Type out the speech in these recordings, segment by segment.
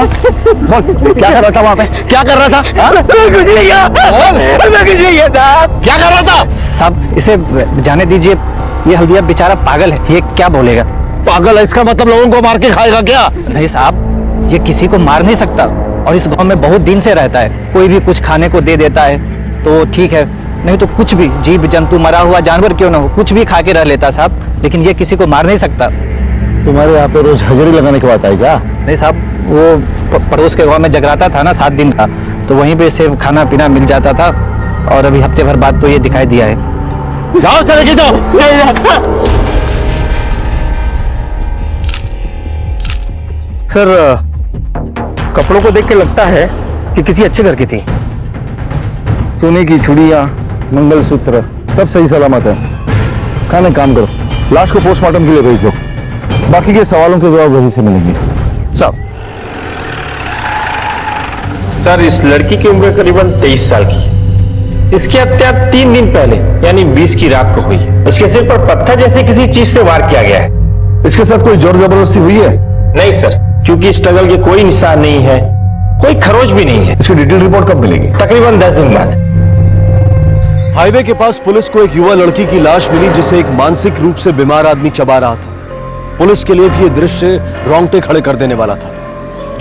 बोल क्या कर रहा था वहाँ पे, क्या कर रहा था? कुछ नहीं किया, मैं कुछ नहीं किया साहब। क्या कर रहा था? साहब इसे जाने दीजिए, ये हल्दिया बेचारा पागल है, ये क्या बोलेगा? पागल है इसका मतलब लोगों को मार के खाएगा क्या? नहीं साहब, ये किसी को मार नहीं सकता और इस गांव में बहुत दिन से रहता है। कोई भी कुछ खाने को दे देता है तो ठीक है, नहीं तो कुछ भी जीव जंतु, मरा हुआ जानवर क्यों ना हो, कुछ भी खा के रह लेता साहब, लेकिन ये किसी को मार नहीं सकता। तुम्हारे यहाँ पे रोज हाजिरी लगाने की बात आई क्या? नहीं साहब, वो पड़ोस के गांव में जगराता था ना 7 दिन का, तो वहीं पे इसे खाना पीना मिल जाता था और अभी हफ्ते भर बाद तो ये दिखाई दिया है। जाओ चले की जाओ। सर, कपड़ों को देख के लगता है कि किसी अच्छे घर की थी। सोने की चूड़ियां, मंगलसूत्र सब सही सलामत है। खाने काम करो, लाश को पोस्टमार्टम के लिए भेज दो, बाकी के सवालों के जवाब वहीं से मिलेंगे। सर, इस लड़की की उम्र करीबन 23 साल की है। इसकी हत्या 3 दिन पहले यानी 20 की रात को हुई है। इसके सिर पर पत्थर जैसे किसी चीज से वार किया गया है। इसके साथ कोई जोर जबरदस्ती हुई है? नहीं सर, क्योंकि स्ट्रगल के कोई निशान नहीं है, कोई खरोच भी नहीं है। इसकी डिटेल रिपोर्ट कब मिलेगी? तकरीबन 10 दिन बाद। हाईवे के पास पुलिस को एक युवा लड़की की लाश मिली जिसे एक मानसिक रूप से बीमार आदमी चबा रहा था। पुलिस के लिए भी यह दृश्य रोंगटे खड़े कर देने वाला था।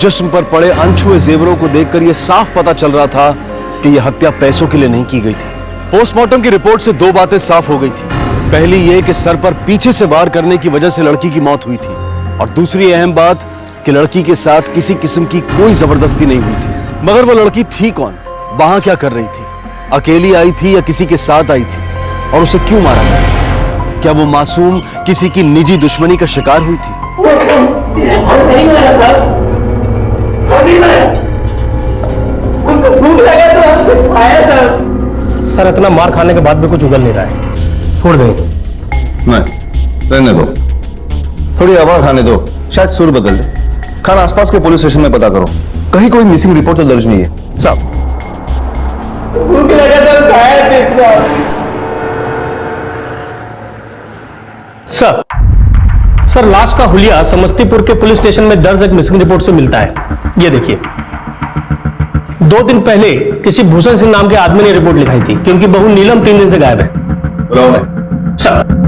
जिस्म पर पड़े अनछुए जेवरों को देखकर यह साफ पता चल रहा था कि यह हत्या पैसों के लिए नहीं की गई थी। पोस्टमार्टम की रिपोर्ट से 2 बातें साफ हो गई थी। पहली यह कि सर पर पीछे से वार करने की वजह से लड़की की मौत हुई थी, और दूसरी अहम बात कि लड़की के साथ किसी किस्म की कोई जबरदस्ती नहीं हुई थी। मगर वो लड़की थी कौन, वहां क्या कर रही थी, अकेली आई थी या किसी के साथ आई थी, और उसे क्यों मारा गया? क्या वो मासूम किसी की निजी दुश्मनी का शिकार हुई थी? सर, इतना मार खाने के बाद भी कुछ उगल नहीं रहा है। छोड़ दें? नहीं, रहने दो, थोड़ी हवा खाने दो, शायद सुर बदल दे। खाना आसपास के पुलिस स्टेशन में पता करो, कहीं कोई मिसिंग रिपोर्ट तो दर्ज नहीं है। साहब, सर, लाश का हुलिया समस्तीपुर के पुलिस स्टेशन में दर्ज एक मिसिंग रिपोर्ट से मिलता है। ये देखिए, 2 दिन पहले किसी भूषण सिंह नाम के आदमी ने रिपोर्ट लिखाई थी कि उनकी बहू नीलम 3 दिन से गायब है। सर,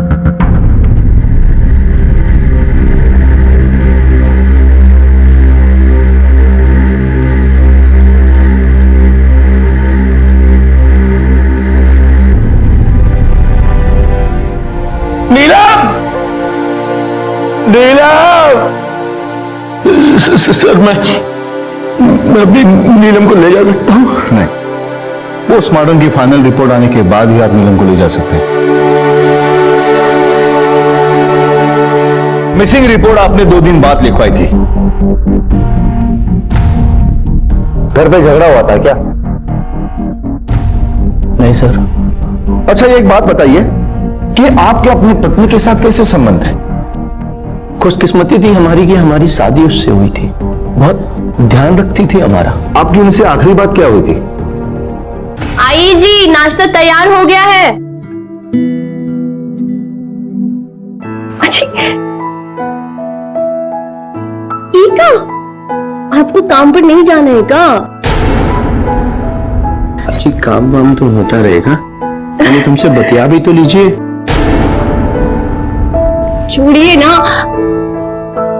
सर, मैं अभी नीलम को ले जा सकता हूँ? नहीं, पोस्टमार्टम की फाइनल रिपोर्ट आने के बाद ही आप नीलम को ले जा सकते हैं। मिसिंग रिपोर्ट आपने 2 दिन बाद लिखवाई थी। घर पे झगड़ा हुआ था क्या? नहीं सर। अच्छा, ये एक बात बताइए कि आपके अपनी पत्नी के साथ कैसे संबंध है? खुशकिस्मती थी हमारी कि हमारी शादी उससे हुई थी, बहुत ध्यान रखती थी हमारा। आपकी उनसे आखिरी बात क्या हुई थी? आई जी, नाश्ता तैयार हो गया है। अच्छा, आपको काम पर नहीं जाना है क्या? अच्छी, काम वाम तो होता रहेगा, तुमसे बतिया भी तो लीजिए। छोड़िए ना,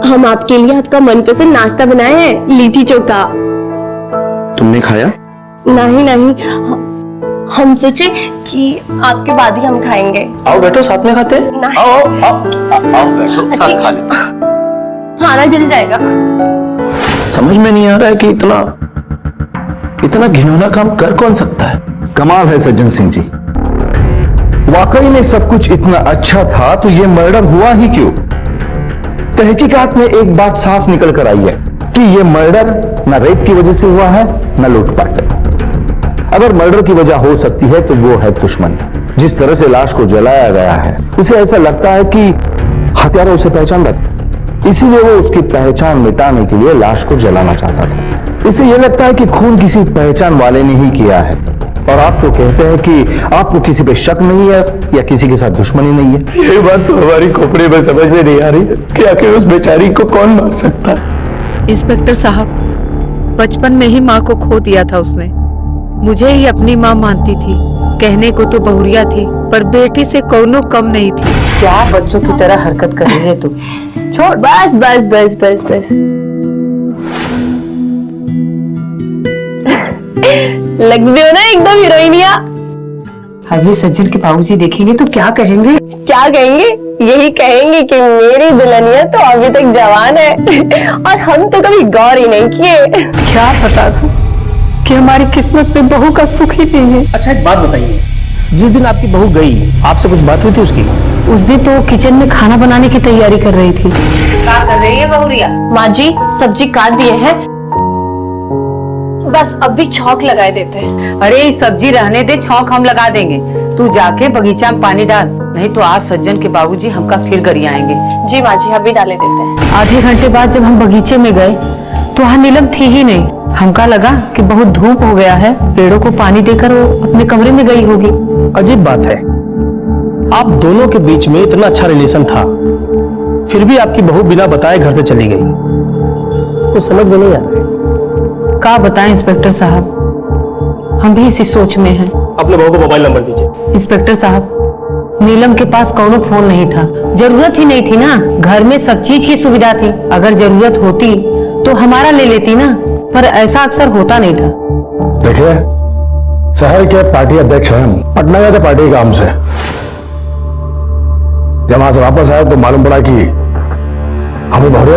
हम आपके लिए आपका मनपसंद नाश्ता बनाए हैं, लिट्टी चोखा। तुमने खाया? नहीं, हम सोचे कि आपके बाद ही हम खाएंगे। आओ बैठो, साथ में खाते हैं। नहीं। आओ बैठो, साथ खा लेते। खाना जल जाएगा। समझ में नहीं आ रहा है कि इतना घिनौना काम कर कौन सकता है। कमाल है सज्जन सिंह जी, वाकई में सब कुछ इतना अच्छा था तो ये मर्डर हुआ ही क्यों? तहकीकात में एक बात साफ निकल कर आई है कि ये मर्डर न रेप की वजह से हुआ है न लूटपाट। अगर मर्डर की वजह हो सकती है तो वो है दुश्मनी। जिस तरह से लाश को जलाया गया है, उसे ऐसा लगता है कि हत्यारा उसे पहचान रहा, इसीलिए वो उसकी पहचान मिटाने के लिए लाश को जलाना चाहता था। इसे यह लगता है कि खून किसी पहचान वाले ने ही किया है, और आप तो कहते हैं कि आपको किसी पे शक नहीं है या किसी के साथ दुश्मनी नहीं है। ये बात तो हमारी खोपड़ी में समझ में नहीं आ रही है कि आखिर उस बेचारी को कौन मार सकता है। इंस्पेक्टर साहब, बचपन में ही माँ को खो दिया था उसने। मुझे ही अपनी माँ मानती थी। कहने को तो बहुरिया थी, पर बेटी से कौनो कम नहीं थी। क्या बच्चों की तरह हरकत कर रही है तू? छोड़, बस बस बस बस बस। लगती हो ना एकदम हीरोइनिया। अभी सज्जन के बाबूजी देखेंगे तो क्या कहेंगे? क्या कहेंगे? यही कहेंगे कि मेरी दुल्हनिया तो अभी तक जवान है और हम तो कभी गौर ही नहीं किए। क्या पता था कि हमारी किस्मत में बहू का सुख ही नहीं है। अच्छा एक बात बताइए, जिस दिन आपकी बहू गई आपसे कुछ बात हुई थी उसकी? उस दिन तो किचन में खाना बनाने की तैयारी कर रही थी। क्या कर रही है बहुरिया? माँ जी सब्जी काट दिए हैं, बस अब भी छौंक लगाए देते हैं। अरे सब्जी रहने दे, छौंक हम लगा देंगे। तू जाके बगीचा में पानी डाल, नहीं तो आज सज्जन के बाबूजी हमका फिर गरी आएंगे। जी माँ जी अभी डाले देते हैं। आधे घंटे बाद जब हम बगीचे में गए तो वहाँ नीलम थी ही नहीं। हमका लगा कि बहुत धूप हो गया है, पेड़ों को पानी देकर वो अपने कमरे में गई होगी। अजीब बात है, आप दोनों के बीच में इतना अच्छा रिलेशन था, फिर भी आपकी बहू बिना बताए घर से चली गई। कुछ समझ में नहीं आ रहा है। क्या बताएं इंस्पेक्टर साहब, हम भी इसी सोच में हैं। अपने बहू को मोबाइल नंबर दीजिए। इंस्पेक्टर साहब, नीलम के पास कोनो फोन नहीं था। जरूरत ही नहीं थी ना, घर में सब चीज की सुविधा थी। अगर जरूरत होती तो हमारा ले लेती ना, पर ऐसा अक्सर होता नहीं था। देखिए, शहर के पार्टी अध्यक्ष हैं हम, पटना गए थे पार्टी काम से। जब वहां से वापस आए तो मालूम पड़ा कि हमें बहुत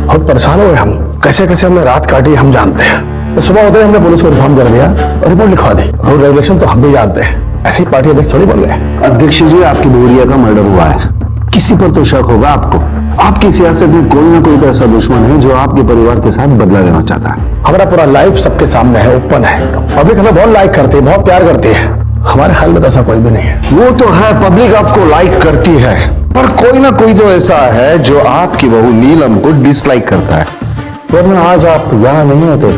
बहुत परेशान हो गए हम। कैसे कैसे हमने रात काटी हम जानते हैं। तो सुबह होते ही हमने पुलिस को इन्फॉर्म कर दिया और रिपोर्ट लिखवा दी। रूल रेगुलेशन तो हम भी जानते हैं, ऐसे ही पार्टी अध्यक्ष थोड़ी बन गए। अध्यक्ष जी, आपकी बहुरिया का मर्डर हुआ है, किसी पर तो शक होगा आपको। आपकी सियासत में कोई ना कोई तो ऐसा दुश्मन है जो आपके परिवार के साथ बदला लेना चाहता है। हमारा पूरा लाइफ सबके सामने है, ओपन है। पब्लिक हमें बहुत लाइक करती है, बहुत प्यार करती है। हमारे ख्याल में तो ऐसा कोई भी नहीं है। वो तो है, पब्लिक आपको लाइक करती है, पर कोई ना कोई तो ऐसा है जो आपकी बहू नीलम को डिसलाइक करता है। वरना आज आप यहाँ नहीं होते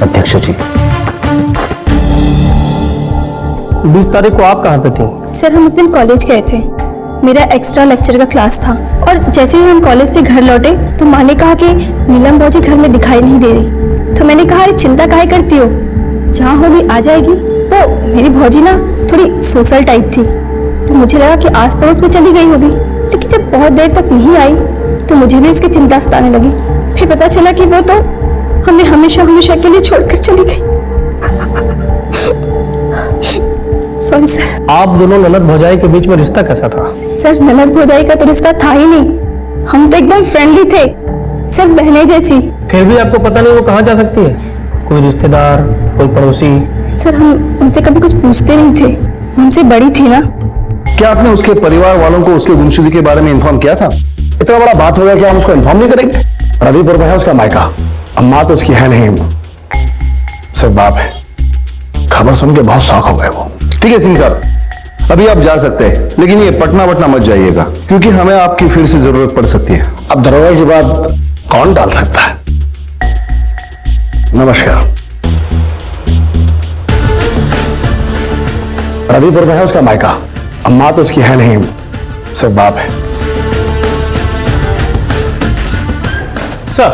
अध्यक्ष जी। 20 तारीख को आप कहाँ पे थी? सर हम उस दिन कॉलेज गए थे, मेरा एक्स्ट्रा लेक्चर का क्लास था, और जैसे ही हम कॉलेज से घर लौटे तो माँ ने कहा कि नीलम भौजी घर में दिखाई नहीं दे रही। तो मैंने कहा अरे चिंता काहे करती हो, जहाँ होगी आ जाएगी। तो मेरी भौजी ना थोड़ी सोशल टाइप थी, तो मुझे लगा कि आस पड़ोस में चली गई होगी। लेकिन जब बहुत देर तक नहीं आई तो मुझे भी उसकी चिंता सताने लगी। फिर पता चला कि वो तो हमें हमेशा हमेशा के लिए छोड़कर चली गई। Sorry sir. आप दोनों ननद भौजाई के बीच में रिश्ता कैसा था? सर ननद भौजाई का तो रिश्ता था ही नहीं, हम तो एकदम फ्रेंडली थे, सब बहनें जैसी। फिर भी आपको पता नहीं वो कहाँ जा सकती है? कोई रिश्तेदार, कोई पड़ोसी? सर हम उनसे कभी कुछ पूछते नहीं थे, उनसे बड़ी थी ना। क्या आपने उसके परिवार वालों को उसके गुमशुदगी के बारे में इन्फॉर्म किया था? इतना बड़ा बात हो गया कि हम उसको इन्फॉर्म नहीं करेंगे? रविपुर में है उसका मायका, अम्मा तो उसकी है नहीं, सिर्फ बाप है। खबर सुन के बहुत शौक हो गए वो। ठीक है सिंह साहब, अभी आप जा सकते हैं, लेकिन ये पटना वटना मत जाइएगा, क्योंकि हमें आपकी फिर से जरूरत पड़ सकती है। अब दरोगा की बात कौन डाल सकता है? नमस्कार। रविपुर में है उसका मायका, अम्मा तो उसकी है नहीं, सिर्फ बाप है। सर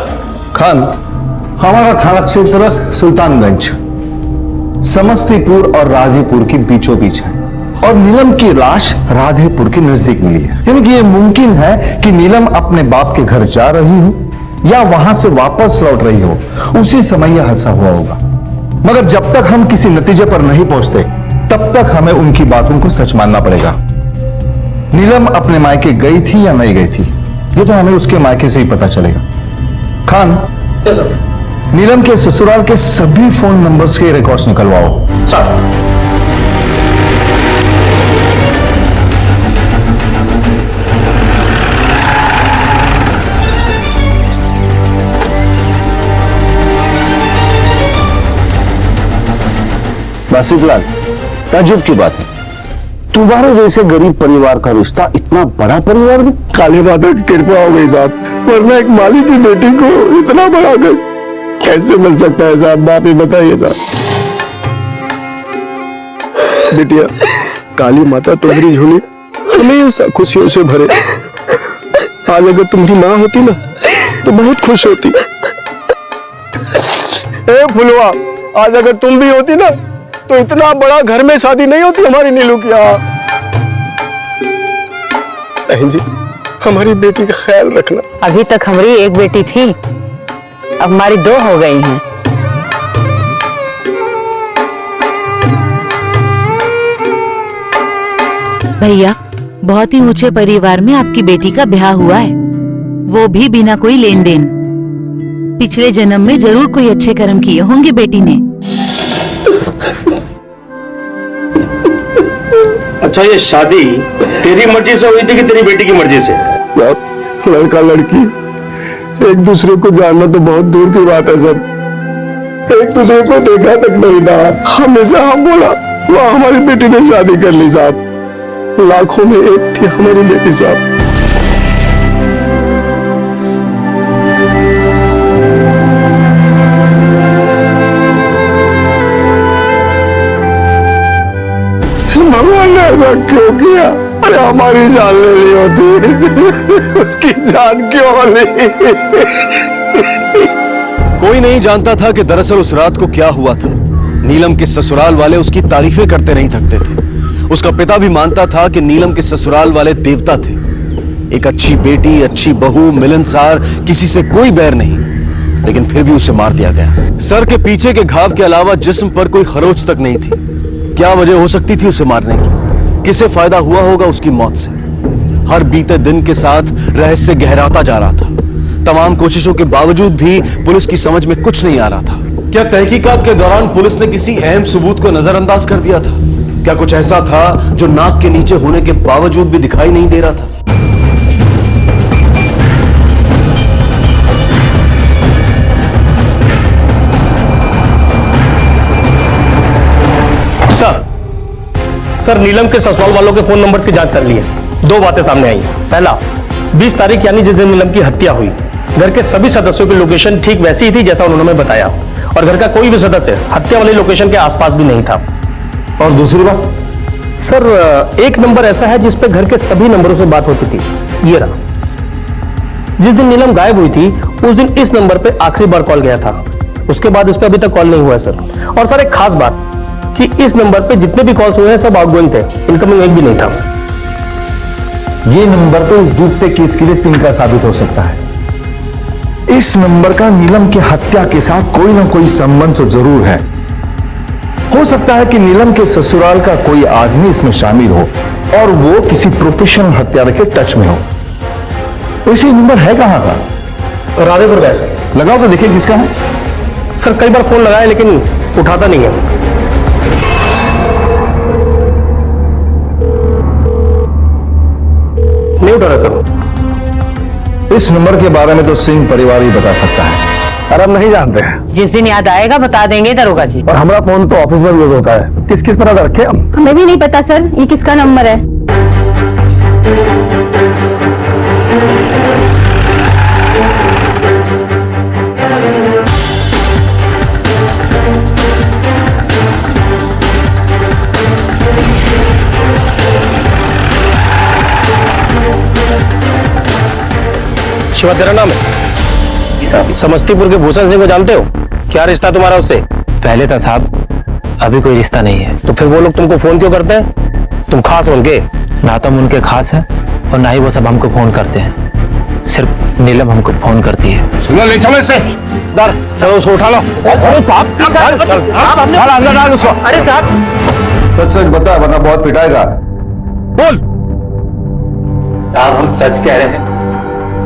खान, हमारा थाना क्षेत्र सुल्तानगंज समस्तीपुर और राधेपुर के बीचों बीच है, और नीलम की लाश राधेपुर के नजदीक मिली है। यानी कि यह मुमकिन है कि नीलम अपने बाप के घर जा रही हो या वहां से वापस लौट रही हो, उसी समय यह हादसा हुआ होगा। मगर जब तक हम किसी नतीजे पर नहीं पहुंचते तब तक हमें उनकी बातों को सच मानना पड़ेगा। नीलम अपने मायके गई थी या नहीं गई थी, ये तो हमें उसके मायके से ही पता चलेगा। खान, नीलम के ससुराल के सभी फोन नंबर्स के रिकॉर्ड्स निकलवाओ। सर। बासिकलाल, ताजुब की बात है, तुम्हारे जैसे गरीब परिवार का रिश्ता इतना बड़ा परिवार में। काली माता की कृपा हो गई साहब, वरना एक माली की बेटी को इतना बड़ा घर कैसे मिल सकता है साहब? आप ही बताइए साहब। बेटिया, काली माता तुम्हारी झोली हमेशा खुशियों से भरे। आज अगर तुम्हारी माँ होती ना तो बहुत खुश होती। ए फुलवा, आज अगर तुम भी होती ना तो इतना बड़ा घर में शादी नहीं होती हमारी नीलू की। बहन जी, हमारी बेटी का ख्याल रखना। अभी तक हमारी एक बेटी थी, अब हमारी 2 हो गई हैं। भैया, बहुत ही ऊंचे परिवार में आपकी बेटी का ब्याह हुआ है, वो भी बिना कोई लेन देन। पिछले जन्म में जरूर कोई अच्छे कर्म किए होंगे बेटी ने। अच्छा, ये शादी तेरी मर्जी से हुई थी कि तेरी बेटी की मर्जी से? लड़का लड़की एक दूसरे को जानना तो बहुत दूर की बात है सर। एक दूसरे को देखा तक नहीं ना। हमने जहां बोला वहां हमारी बेटी ने शादी कर ली साहब। लाखों में एक थी हमारी बेटी साहब। भगवान ने ऐसा क्यों किया? अरे हमारी जान ले ली होती, उसकी जान क्यों ली? कोई नहीं जानता था कि दरअसल उस रात को क्या हुआ था। नीलम के ससुराल वाले उसकी तारीफें करते नहीं थकते थे। उसका पिता भी मानता था कि नीलम के ससुराल वाले देवता थे। एक अच्छी बेटी, अच्छी बहू, मिलनसार, किसी से कोई बैर नहीं, लेकिन फिर भी उसे मार दिया गया। सर के पीछे के घाव के अलावा जिस्म पर कोई खरोच तक नहीं थी। क्या वजह हो सकती थी उसे मारने की? किसे फायदा हुआ होगा उसकी मौत से? हर बीते दिन के साथ रहस्य गहराता जा रहा था। तमाम कोशिशों के बावजूद भी पुलिस की समझ में कुछ नहीं आ रहा था। क्या तहकीकात के दौरान पुलिस ने किसी अहम सबूत को नजरअंदाज कर दिया था? क्या कुछ ऐसा था जो नाक के नीचे होने के बावजूद भी दिखाई नहीं दे रहा था? सर, नीलम के ससुराल वालों के फोन नंबर्स की जांच कर ली है। 2 बातें सामने आई। पहला, 20 तारीख यानी जिस दिन नीलम की हत्या हुई, घर के सभी सदस्यों की लोकेशन ठीक वैसी ही थी जैसा उन्होंने हमें बताया, और घर का कोई भी सदस्य हत्या वाली लोकेशन के आसपास भी नहीं था। और दूसरी बात? सर, एक नंबर ऐसा है जिस पे घर के सभी नंबरों से बात होती थी, ये रहा। जिस दिन नीलम गायब हुई थी उस दिन इस नंबर पे आखिरी बार कॉल गया था। उसके बाद इस पे अभी तक कॉल नहीं हुआ है सर। और सर, एक खास बात कि इस नंबर पे जितने भी कॉल्स हुए हैं सब आउटगोइंग थे, इनकमिंग एक भी नहीं था। ये नंबर तो इस डूबते केस के लिए तिनका साबित हो सकता है। इस नंबर का नीलम की हत्या के साथ कोई ना कोई संबंध तो जरूर है। हो सकता है कि नीलम के ससुराल का कोई आदमी इसमें शामिल हो और वो किसी प्रोफेशनल हत्यारे के टच में हो। वैसे नंबर है कहां का? राधेपुर का है सर। लगाओ तो देखिए किसका है। सर, कई बार फोन लगाया लेकिन उठाता नहीं है। नहीं उठा रहा सर। इस नंबर के बारे में तो सिंह परिवार ही बता सकता है। अरे हम नहीं जानते हैं। जिस दिन याद आएगा बता देंगे दरोगा जी। और हमारा फोन तो ऑफिस में यूज होता है। किस किस पर रखे हम? हमें भी नहीं पता सर, ये किसका नंबर है। शिवा, तेरा नाम है? समस्तीपुर के भूषण सिंह को जानते हो? क्या रिश्ता तुम्हारा उससे? पहले था साहब, अभी कोई रिश्ता नहीं है। तो फिर वो लोग तुमको फोन क्यों करते हैं? तुम खास हो उनके? ना तो हम उनके खास हैं और ना ही वो सब हमको फोन करते हैं। सिर्फ नीलम हमको फोन करती है। सुनो, ले चलो इससे। चलो उसको उठा लो। अरे साहब, अंदर डाल उसको। अरे साहब, सच सच बता वरना बहुत पिटाएगा। बोल। साहब, हम सच कह रहे हैं,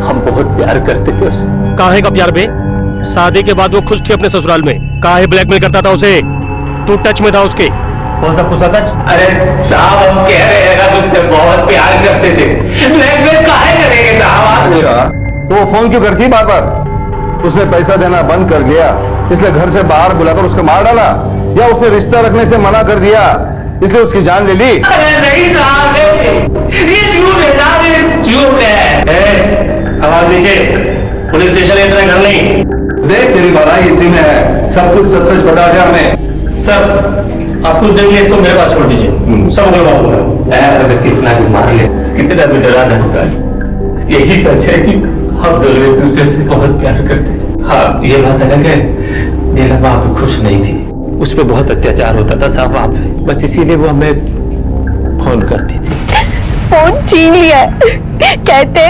हम बहुत प्यार करते थे उससे। काहे का प्यार बे? शादी के बाद वो खुश थी अपने ससुराल में, काहे ब्लैकमेल करता था उसे? तू टच में था उसके? कौन सा खुश सच? अरे साहब, हम कह रहे हैं ना, मुझसे बहुत प्यार करते थे, ब्लैकमेल काहे करेंगे साहब? अच्छा, तो वो फोन क्यों करती बार बार? उसने पैसा देना बंद कर दिया इसलिए घर से बाहर बुलाकर उसको मार डाला, या उसने रिश्ता रखने से मना कर दिया इसलिए उसकी जान ले ली? अरे नहीं साहब, ये झूठ है साहब, ये झूठ है। आवाज नीचे। पुलिस स्टेशन इतना घर नहीं। देख, तेरी भलाई इसी में है। सब कुछ सच सच बता जा हमें। सर, आप कुछ देर के लिए इसको मेरे पास छोड़ दीजिए, सब उगलवाऊंगा। अगर कितना भी मार ले, कितना भी डराना होता है, यही सच है कि हम दोनों एक दूसरे से बहुत प्यार करते थे। हाँ, ये बात है ना कि नीलम आप खुश नहीं थी, उस पर बहुत अत्याचार होता था साहब आप, बस इसीलिए वो हमें फोन करती थी। फोन छीन लिया है। कहते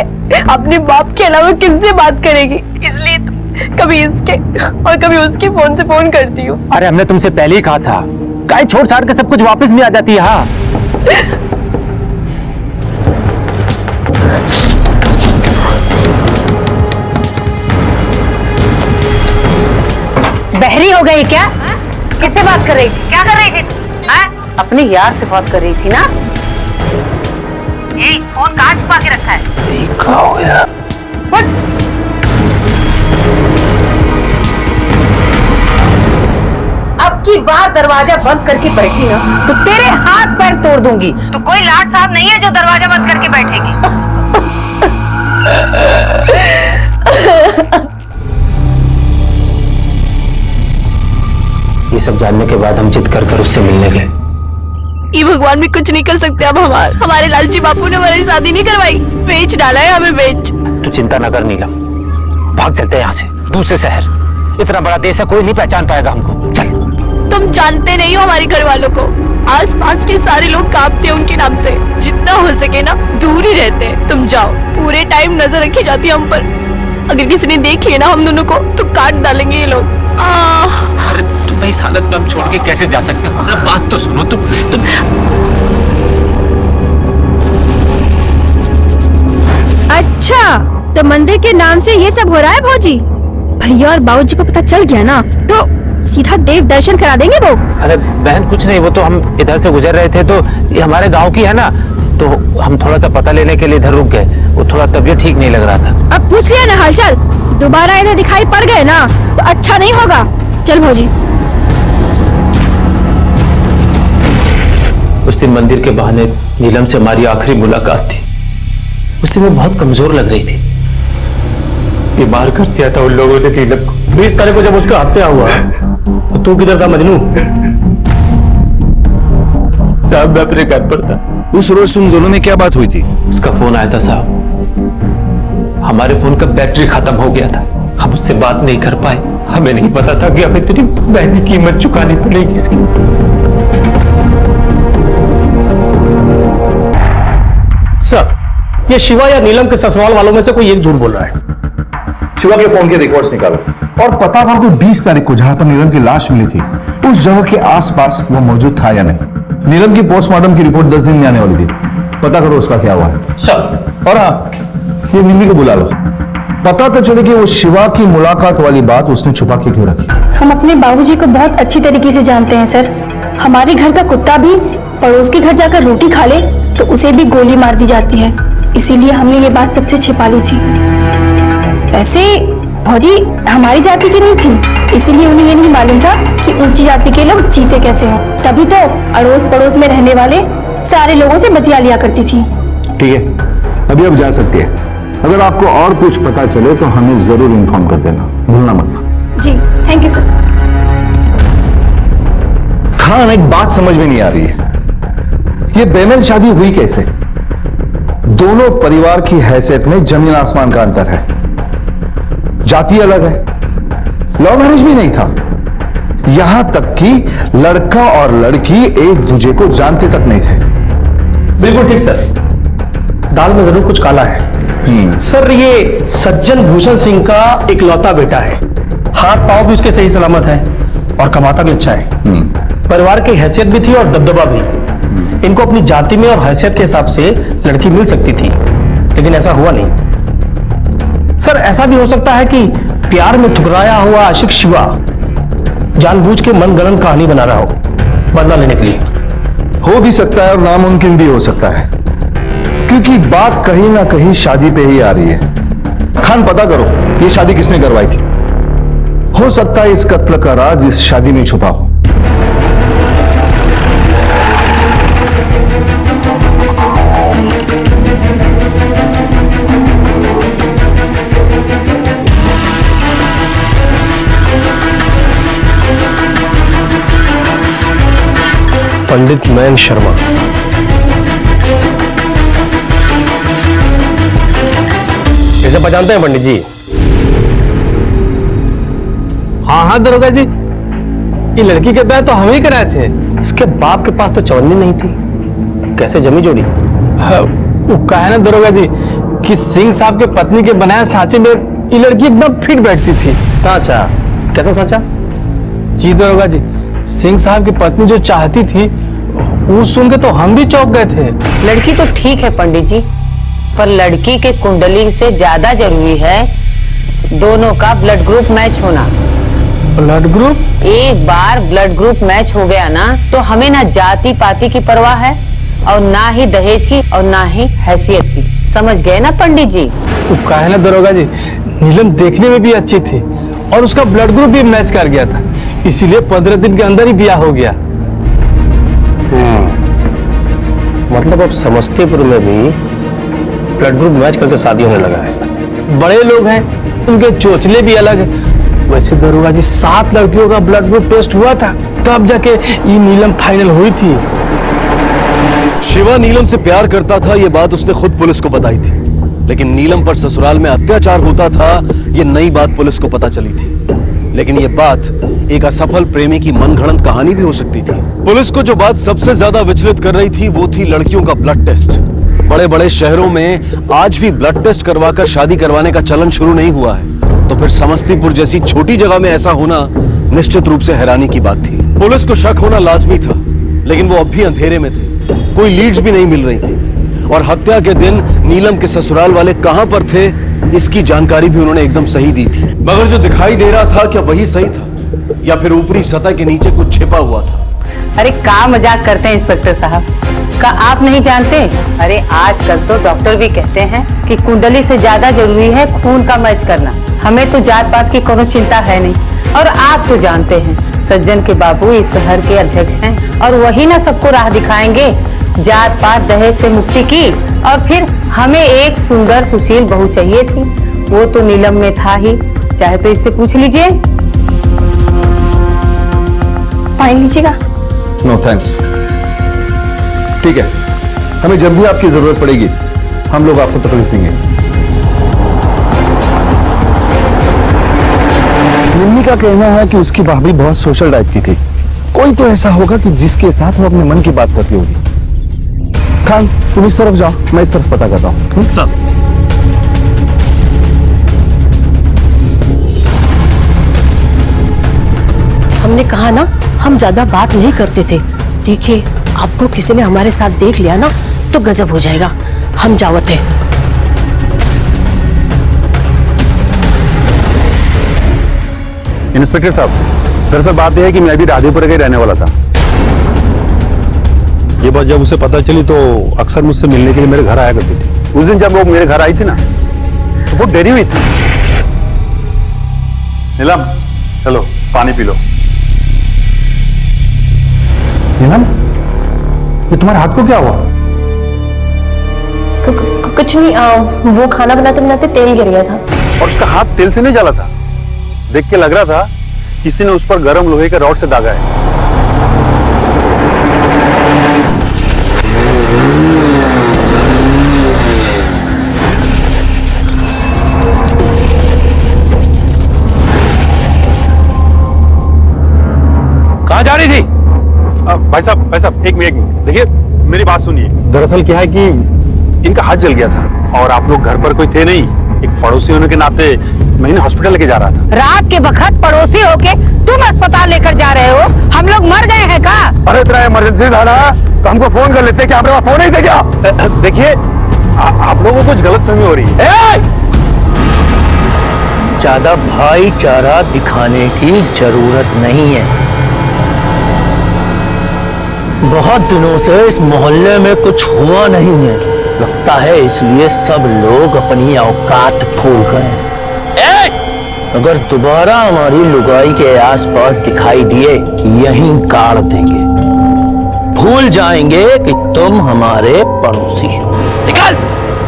अपने बाप के अलावा किससे बात करेगी, इसलिए तो कभी इसके और कभी उसके फोन से फोन करती हूँ। अरे हमने तुमसे पहले ही कहा था, काहे छोड़ छाड़ के सब कुछ वापस नहीं आ जाती है। हाँ बहरी हो गई क्या? किससे बात कर रही थी? क्या कर रही थी तू? हाँ? अपने यार से बात कर रही थी ना? ये फोन कहाँ छुपा के रखा है? क्या हो गया? अब की बार दरवाजा बंद करके बैठी ना तो तेरे हाथ पैर तोड़ दूंगी। तो कोई लाट साहब नहीं है जो दरवाजा बंद करके बैठेगी। ये सब जानने के बाद हम जिद कर कर उससे मिलने गए। ये भगवान भी कुछ नहीं कर सकते अब। हमारे लालची बापू ने हमारी शादी नहीं करवाई, बेच डाला है हमें, बेच। तू चिंता न कर नीलम, भाग चलते हैं यहाँ से, दूसरे शहर। इतना बड़ा देश है, कोई नहीं पहचान पाएगा हमको। चल। तुम जानते नहीं हो हमारे घर वालों को, आसपास के सारे लोग कांपते हैं उनके नाम से। जितना हो सके ना दूर ही रहते हैं। तुम जाओ, पूरे टाइम नजर रखी जाती है हम पर। अगर किसी ने देख लिया ना हम दोनों को तो काट डालेंगे ये लोग। अरे तुम इस हालत में हम छोड़ के कैसे जा सकते हो? हमारा बात तो सुनो तुम। अच्छा, तो मंदिर के नाम से ये सब हो रहा है भौजी? भैया और बाबूजी को पता चल गया ना तो सीधा देव दर्शन करा देंगे वो। अरे बहन कुछ नहीं, वो तो हम इधर से गुजर रहे थे, तो ये हमारे गांव की है ना, तो हम थोड़ा सा पता लेने के लिए इधर रुक गए। वो थोड़ा तबीयत ठीक नहीं लग रहा था। अब पूछ लिया ना हालचाल, दोबारा इधर दिखाई पड़ गए ना तो अच्छा नहीं होगा। चल भौजी। उस दिन मंदिर के बहाने नीलम से हमारी आखिरी मुलाकात थी। उस दिन वो बहुत कमजोर लग रही थी, बीमार कर दिया था उन लोगों ने नीलम को। 20 तारीख को जब उसका हत्या हुआ तो तू किधर था मजनू? साहब मैं अपने घर पर था। उस रोज तुम दोनों में क्या बात हुई थी? उसका फोन आया था साहब, हमारे फोन का बैटरी खत्म हो गया था, हम उससे बात नहीं कर पाए। हमें नहीं पता था कि हमें इतनी महंगी कीमत चुकानी पड़ेगी इसकी। सर, ये शिवा या नीलम के ससुराल वालों में से कोई एक झूठ बोल रहा है। शिवा के फोन के रिकॉर्ड्स निकालो और पता करो कि 20 तारीख को जहां पर नीलम की लाश मिली थी उस जगह के आसपास वो मौजूद था या नहीं। नीलम की पोस्टमार्टम की रिपोर्ट 10 दिन में आने वाली थी, पता करो उसका क्या हुआ है। सर। और हाँ, ये निम्मी को बुला लो, पता तो चले कि वो शिवा की मुलाकात वाली बात उसने छुपा के क्यों रखी। हम अपने बाबूजी को बहुत अच्छी तरीके से जानते हैं सर। हमारे घर का कुत्ता भी पड़ोस के घर जाकर रोटी खा ले तो उसे भी गोली मार दी जाती है, इसीलिए हमने ये बात सबसे छिपा ली थी। वैसे भौजी हमारी जाति की नहीं थी, इसीलिए उन्हें ये नहीं मालूम था कि ऊंची जाति के लोग जीते कैसे हैं। तभी तो अड़ोस पड़ोस में रहने वाले सारे लोगों से बतिया लिया करती थी। ठीक है, अभी अब जा सकती है। अगर आपको और कुछ पता चले तो हमें जरूर इन्फॉर्म कर देना, भूलना मत। जी थैंक यू सर। खान, एक बात समझ में नहीं आ रही है, ये बेमेल शादी हुई कैसे? दोनों परिवार की हैसियत में जमीन आसमान का अंतर है, जाति अलग है, लव मैरिज भी नहीं था, यहां तक कि लड़का और लड़की एक दूसरे को जानते तक नहीं थे। बिल्कुल ठीक सर, दाल में जरूर कुछ काला है। सर, ये सज्जन भूषण सिंह का एक लौता बेटा है, हाथ पांव भी उसके सही सलामत है और कमाता भी अच्छा है। परिवार की हैसियत भी थी और दबदबा भी। इनको अपनी जाति में और हैसियत के हिसाब से लड़की मिल सकती थी, लेकिन ऐसा हुआ नहीं। सर, ऐसा भी हो सकता है कि प्यार में ठुकराया हुआ आशिक शिवा जानबूझ के मनगढ़ंत कहानी बना रहा हो बदला लेने के लिए। हो भी सकता है और नामुमकिन भी हो सकता है, क्योंकि बात कहीं ना कहीं शादी पे ही आ रही है। खान, पता करो ये शादी किसने करवाई थी। हो सकता है इस कत्ल का राज इस शादी में छुपा हो। पंडित मयंक शर्मा। इसे पहचानते हैं पंडित जी? हाँ हाँ दरोगा जी, ये लड़की के ब्याह तो हम ही कराए थे। इसके बाप के पास तो चवन्नी नहीं थी, कैसे जमी जोड़ी? वो कहा है ना दरोगा जी कि सिंह साहब के पत्नी के बनाए सांचे में ये लड़की एकदम फिट बैठती थी। सांचा? कैसा सांचा? जी दरोगा जी, सिंह साहब की पत्नी जो चाहती थी वो सुन के तो हम भी चौंक गए थे। लड़की तो ठीक है पंडित जी, पर लड़की के कुंडली से ज्यादा जरूरी है दोनों का ब्लड ग्रुप मैच होना। Blood group? एक बार ब्लड ग्रुप मैच हो गया ना तो हमें ना जाति पाति की परवाह है और ना ही दहेज की और ना ही हैसियत की। समझ गए ना पंडित जी? वो कहा है ना दरोगा जी, नीलम देखने में भी अच्छी थी और उसका ब्लड ग्रुप भी मैच कर गया था, इसीलिए 15 दिन के अंदर ही ब्याह हो गया। मतलब अब समस्तीपुर में भी ब्लड ग्रुप मैच करके शादी होने लगा है। बड़े लोग हैं, उनके चोचले भी अलग है। वैसे दरोगा जी 7 लड़कियों का ब्लड ग्रुप टेस्ट हुआ था, तब जाके ये नीलम फाइनल हुई थी। शिवा नीलम से प्यार करता था, ये बात उसने खुद पुलिस को बताई थी, लेकिन नीलम पर ससुराल में अत्याचार होता था, ये नई बात पुलिस को पता चली थी। लेकिन ये बात एक असफल प्रेमी की मनगढ़ंत कहानी भी हो सकती थी। पुलिस को जो बात सबसे ज्यादा विचलित कर रही थी वो थी लड़कियों का ब्लड टेस्ट। बड़े बड़े शहरों में आज भी ब्लड टेस्ट करवाकर शादी करवाने का चलन शुरू नहीं हुआ है, तो फिर समस्तीपुर जैसी छोटी जगह में ऐसा होना निश्चित रूप से हैरानी की बात थी। पुलिस को शक होना लाजमी था, लेकिन वो अब भी अंधेरे में थे, कोई लीड्स भी नहीं मिल रही थी। और हत्या के दिन नीलम के ससुराल वाले कहां पर थे, इसकी जानकारी भी उन्होंने एकदम सही दी थी। मगर जो दिखाई दे रहा था, क्या वही सही था या फिर ऊपरी सतह के नीचे कुछ छिपा हुआ था? अरे क्या मजाक करते हैं इंस्पेक्टर साहब, का आप नहीं जानते? अरे आजकल तो डॉक्टर भी कहते हैं कि कुंडली से ज्यादा जरूरी है खून का मैच करना। हमें तो जात पात की कोनो चिंता है नहीं, और आप तो जानते हैं सज्जन के बाबू इस शहर के अध्यक्ष हैं और वही ना सबको राह दिखाएंगे जात पात दहेज से मुक्ति की। और फिर हमें एक सुंदर सुशील बहू चाहिए थी, वो तो नीलम में था ही, चाहे तो इससे पूछ लीजिए। पानी लीजिएगा? No thanks. ठीक है, हमें जब भी आपकी जरूरत पड़ेगी हम लोग आपको तकलीफ देंगे। निम्मी का कहना है कि उसकी भाभी बहुत सोशल टाइप की थी। कोई तो ऐसा होगा कि जिसके साथ वो अपने मन की बात करती होगी। खान, तुम इस तरफ जाओ, मैं इस तरफ पता करता हूँ। सब हमने कहा ना हम ज्यादा बात नहीं करते थे। देखिए आपको किसी ने हमारे साथ देख लिया ना तो गजब हो जाएगा। हम जावत है। इंस्पेक्टर साहब, दरअसल बात यह है कि मैं भी राधेपुर का ही रहने वाला था। ये बात जब उसे पता चली तो अक्सर मुझसे मिलने के लिए मेरे घर आया करती थी। उस दिन जब वो मेरे घर आई थी ना तो बहुत देरी हुई थी। नीलम, चलो पानी पी लो। नीलम, ये तुम्हारे हाथ को क्या हुआ? कुछ नहीं, वो खाना बनाते बनाते तेल गिर गया था। और उसका हाथ तेल से नहीं जला था? देख के लग रहा था किसी ने उस पर गर्म लोहे के रॉड से दागा है। कहाँ जा रही थी? भाई साहब एक मिनट देखिए, मेरी बात सुनिए। दरअसल क्या है कि इनका हाथ जल गया था और आप लोग घर पर कोई थे नहीं। एक पड़ोसी होने के नाते मैं इन्हें हॉस्पिटल लेके जा रहा था। रात के बखत पड़ोसी होके तुम अस्पताल लेकर जा रहे हो? हम लोग मर गए हैं का? अरे इतना इमरजेंसी था ना तो हमको फोन कर लेते। क्या आपके पास फोन नहीं थे क्या? देखिए आप लोगों को कुछ गलतफहमी हो रही है। ज्यादा भाईचारा दिखाने की जरूरत नहीं है। बहुत दिनों से इस मोहल्ले में कुछ हुआ नहीं है, लगता है इसलिए सब लोग अपनी औकात भूल गए। अगर दोबारा हमारी लुगाई के आसपास दिखाई दिए यहीं गाड़ देंगे, भूल जाएंगे कि तुम हमारे पड़ोसी हो। निकल!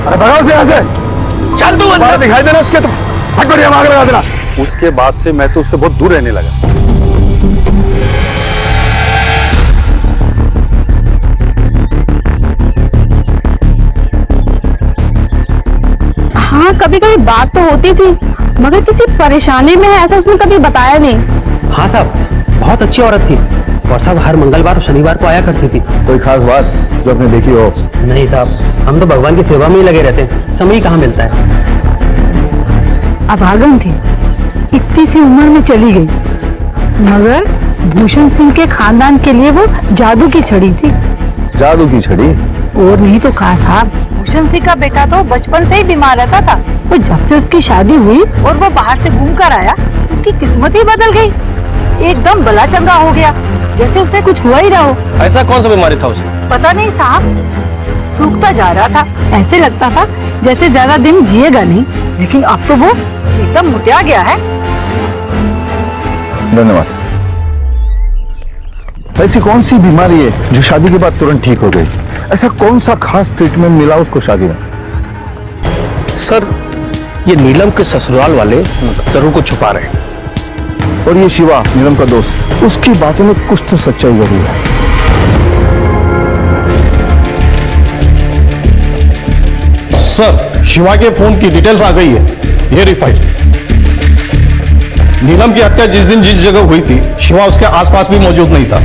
अरे भगाओ से यहाँ से। चल तू अंदर। दिखाई देना उसके, तुम हट बढ़िया भाग लगा देना। उसके बाद से मैं तो उससे बहुत दूर रहने लगा। हाँ, कभी कभी बात तो होती थी, मगर किसी परेशानी में है ऐसा उसने कभी बताया नहीं। हाँ साहब, बहुत अच्छी औरत थी और सब हर मंगलवार और शनिवार को आया करती थी। कोई खास बात जो आपने देखी हो? नहीं साहब, हम तो भगवान की सेवा में ही लगे रहते हैं, समय कहाँ मिलता है। अभागन थी, इतनी सी उम्र में चली गई, मगर भूषण सिंह के खानदान के लिए वो जादू की छड़ी थी। जादू की छड़ी? और नहीं तो कहा साहब, भूषण सिंह का बेटा तो बचपन से ही बीमार रहता था, और जब से उसकी शादी हुई और वो बाहर से घूम कर आया, उसकी किस्मत ही बदल गई। एकदम भला चंगा हो गया, जैसे उसे कुछ हुआ ही ना हो। ऐसा कौन सा बीमारी था उसे? पता नहीं साहब, सूखता जा रहा था, ऐसे लगता था जैसे ज्यादा दिन जिएगा नहीं, लेकिन अब तो वो एकदम मुटिया गया है। धन्यवाद। ऐसी कौन सी बीमारी है जो शादी के बाद तुरंत ठीक हो गई? ऐसा कौन सा खास ट्रीटमेंट मिला उसको शादी में? सर, ये नीलम के ससुराल वाले जरूर कुछ छुपा रहे हैं। और ये शिवा, नीलम का दोस्त, उसकी बातों में कुछ तो सच्चाई जरूर है। सर, शिवा के फोन की डिटेल्स आ गई है, वेरीफाइड। नीलम की हत्या जिस दिन जिस जगह हुई थी, शिवा उसके आसपास भी मौजूद नहीं था।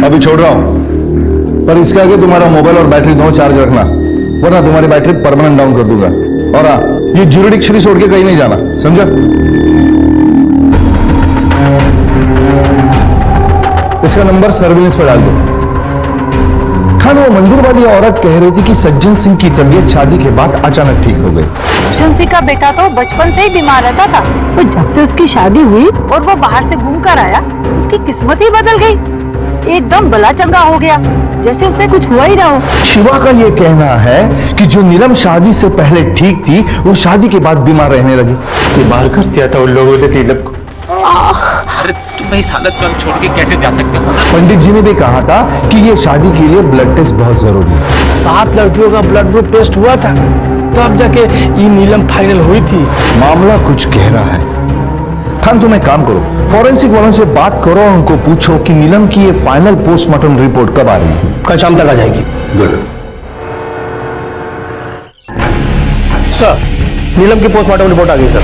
अभी छोड़ रहा हूं, पर इसके आगे तुम्हारा मोबाइल और बैटरी दोनों चार्ज रखना, वरना तुम्हारी बैटरी परमानेंट डाउन कर दूंगा। और हाँ, ये ज्यूरिडिक्शनरी छोड़ के कहीं नहीं जाना, समझा? इसका नंबर सर्विलेंस पर डाल दो। खान, वो मंदिर वाली औरत कह रही थी कि सज्जन सिंह की तबीयत शादी के बाद अचानक ठीक हो गई। भूषण सिंह का बेटा तो बचपन से ही बीमार रहता था, और जब से उसकी शादी हुई और वो बाहर से घूम कर आया, उसकी किस्मत ही बदल गई। एकदम भला चंगा हो गया, जैसे उसे कुछ हुआ ही ना हो। शिवा का ये कहना है कि जो नीलम शादी से पहले ठीक थी, वो शादी के बाद बीमार रहने लगी। बीमार कर दिया था उन लोगों ने नीलम को। अरे तुम इस हालत में छोड़ के कैसे जा सकते हो? पंडित जी ने भी कहा था कि ये शादी के लिए ब्लड टेस्ट बहुत जरूरी है। 7 लड़कियों का ब्लड ग्रुप टेस्ट हुआ था, तब जाके ये नीलम फाइनल हुई थी। मामला कुछ गहरा है। खान, तुम एक काम करो, फॉरेंसिक वालों से बात करो और उनको पूछो कि नीलम की ये फाइनल पोस्टमार्टम रिपोर्ट कब आ रही है। कल शाम तक आ जाएगी। गुड। सर, नीलम की पोस्टमार्टम रिपोर्ट आ गई सर।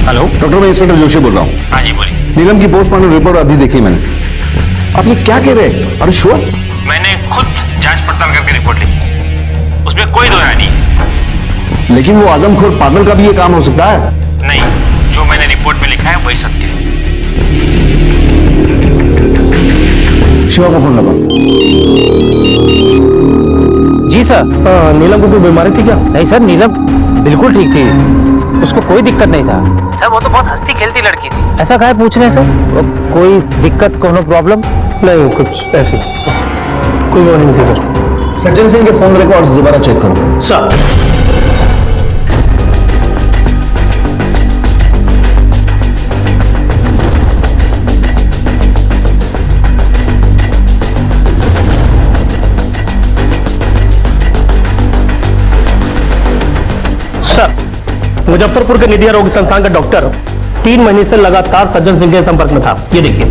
हेलो डॉक्टर, मैं इंस्पेक्टर जोशी बोल रहा हूँ। हाँ जी बोलिए। नीलम की पोस्टमार्टम रिपोर्ट अभी देखी मैंने। आप ये क्या कह रहे हैं? अरे श्योर? मैंने खुद जांच पड़ताल करके रिपोर्ट लिखी, उसमें कोई दो राय नहीं। लेकिन वो आदमखोर पागल का भी ये काम हो सकता है। नहीं, जो मैंने रिपोर्ट में लिखा है वही सत्य है। शिवा को फोन लगा। जी सर। नीलम को कोई बीमारी थी क्या? नहीं सर, नीलम बिल्कुल ठीक थी, उसको कोई दिक्कत नहीं था। सर, वो तो बहुत हंसती खेलती लड़की थी। ऐसा काहे पूछ रहे हैं सर? कोई दिक्कत, कोनो प्रॉब्लम? नहीं, कुछ ऐसे कोई बीमारी नहीं थी सर। सज्जन सिंह के फोन रिकॉर्ड्स दोबारा चेक करो। सर, मुजफ्फरपुर के निधिया रोग संस्थान का डॉक्टर 3 महीने से लगातार सज्जन सिंह के संपर्क में था। ये देखिए।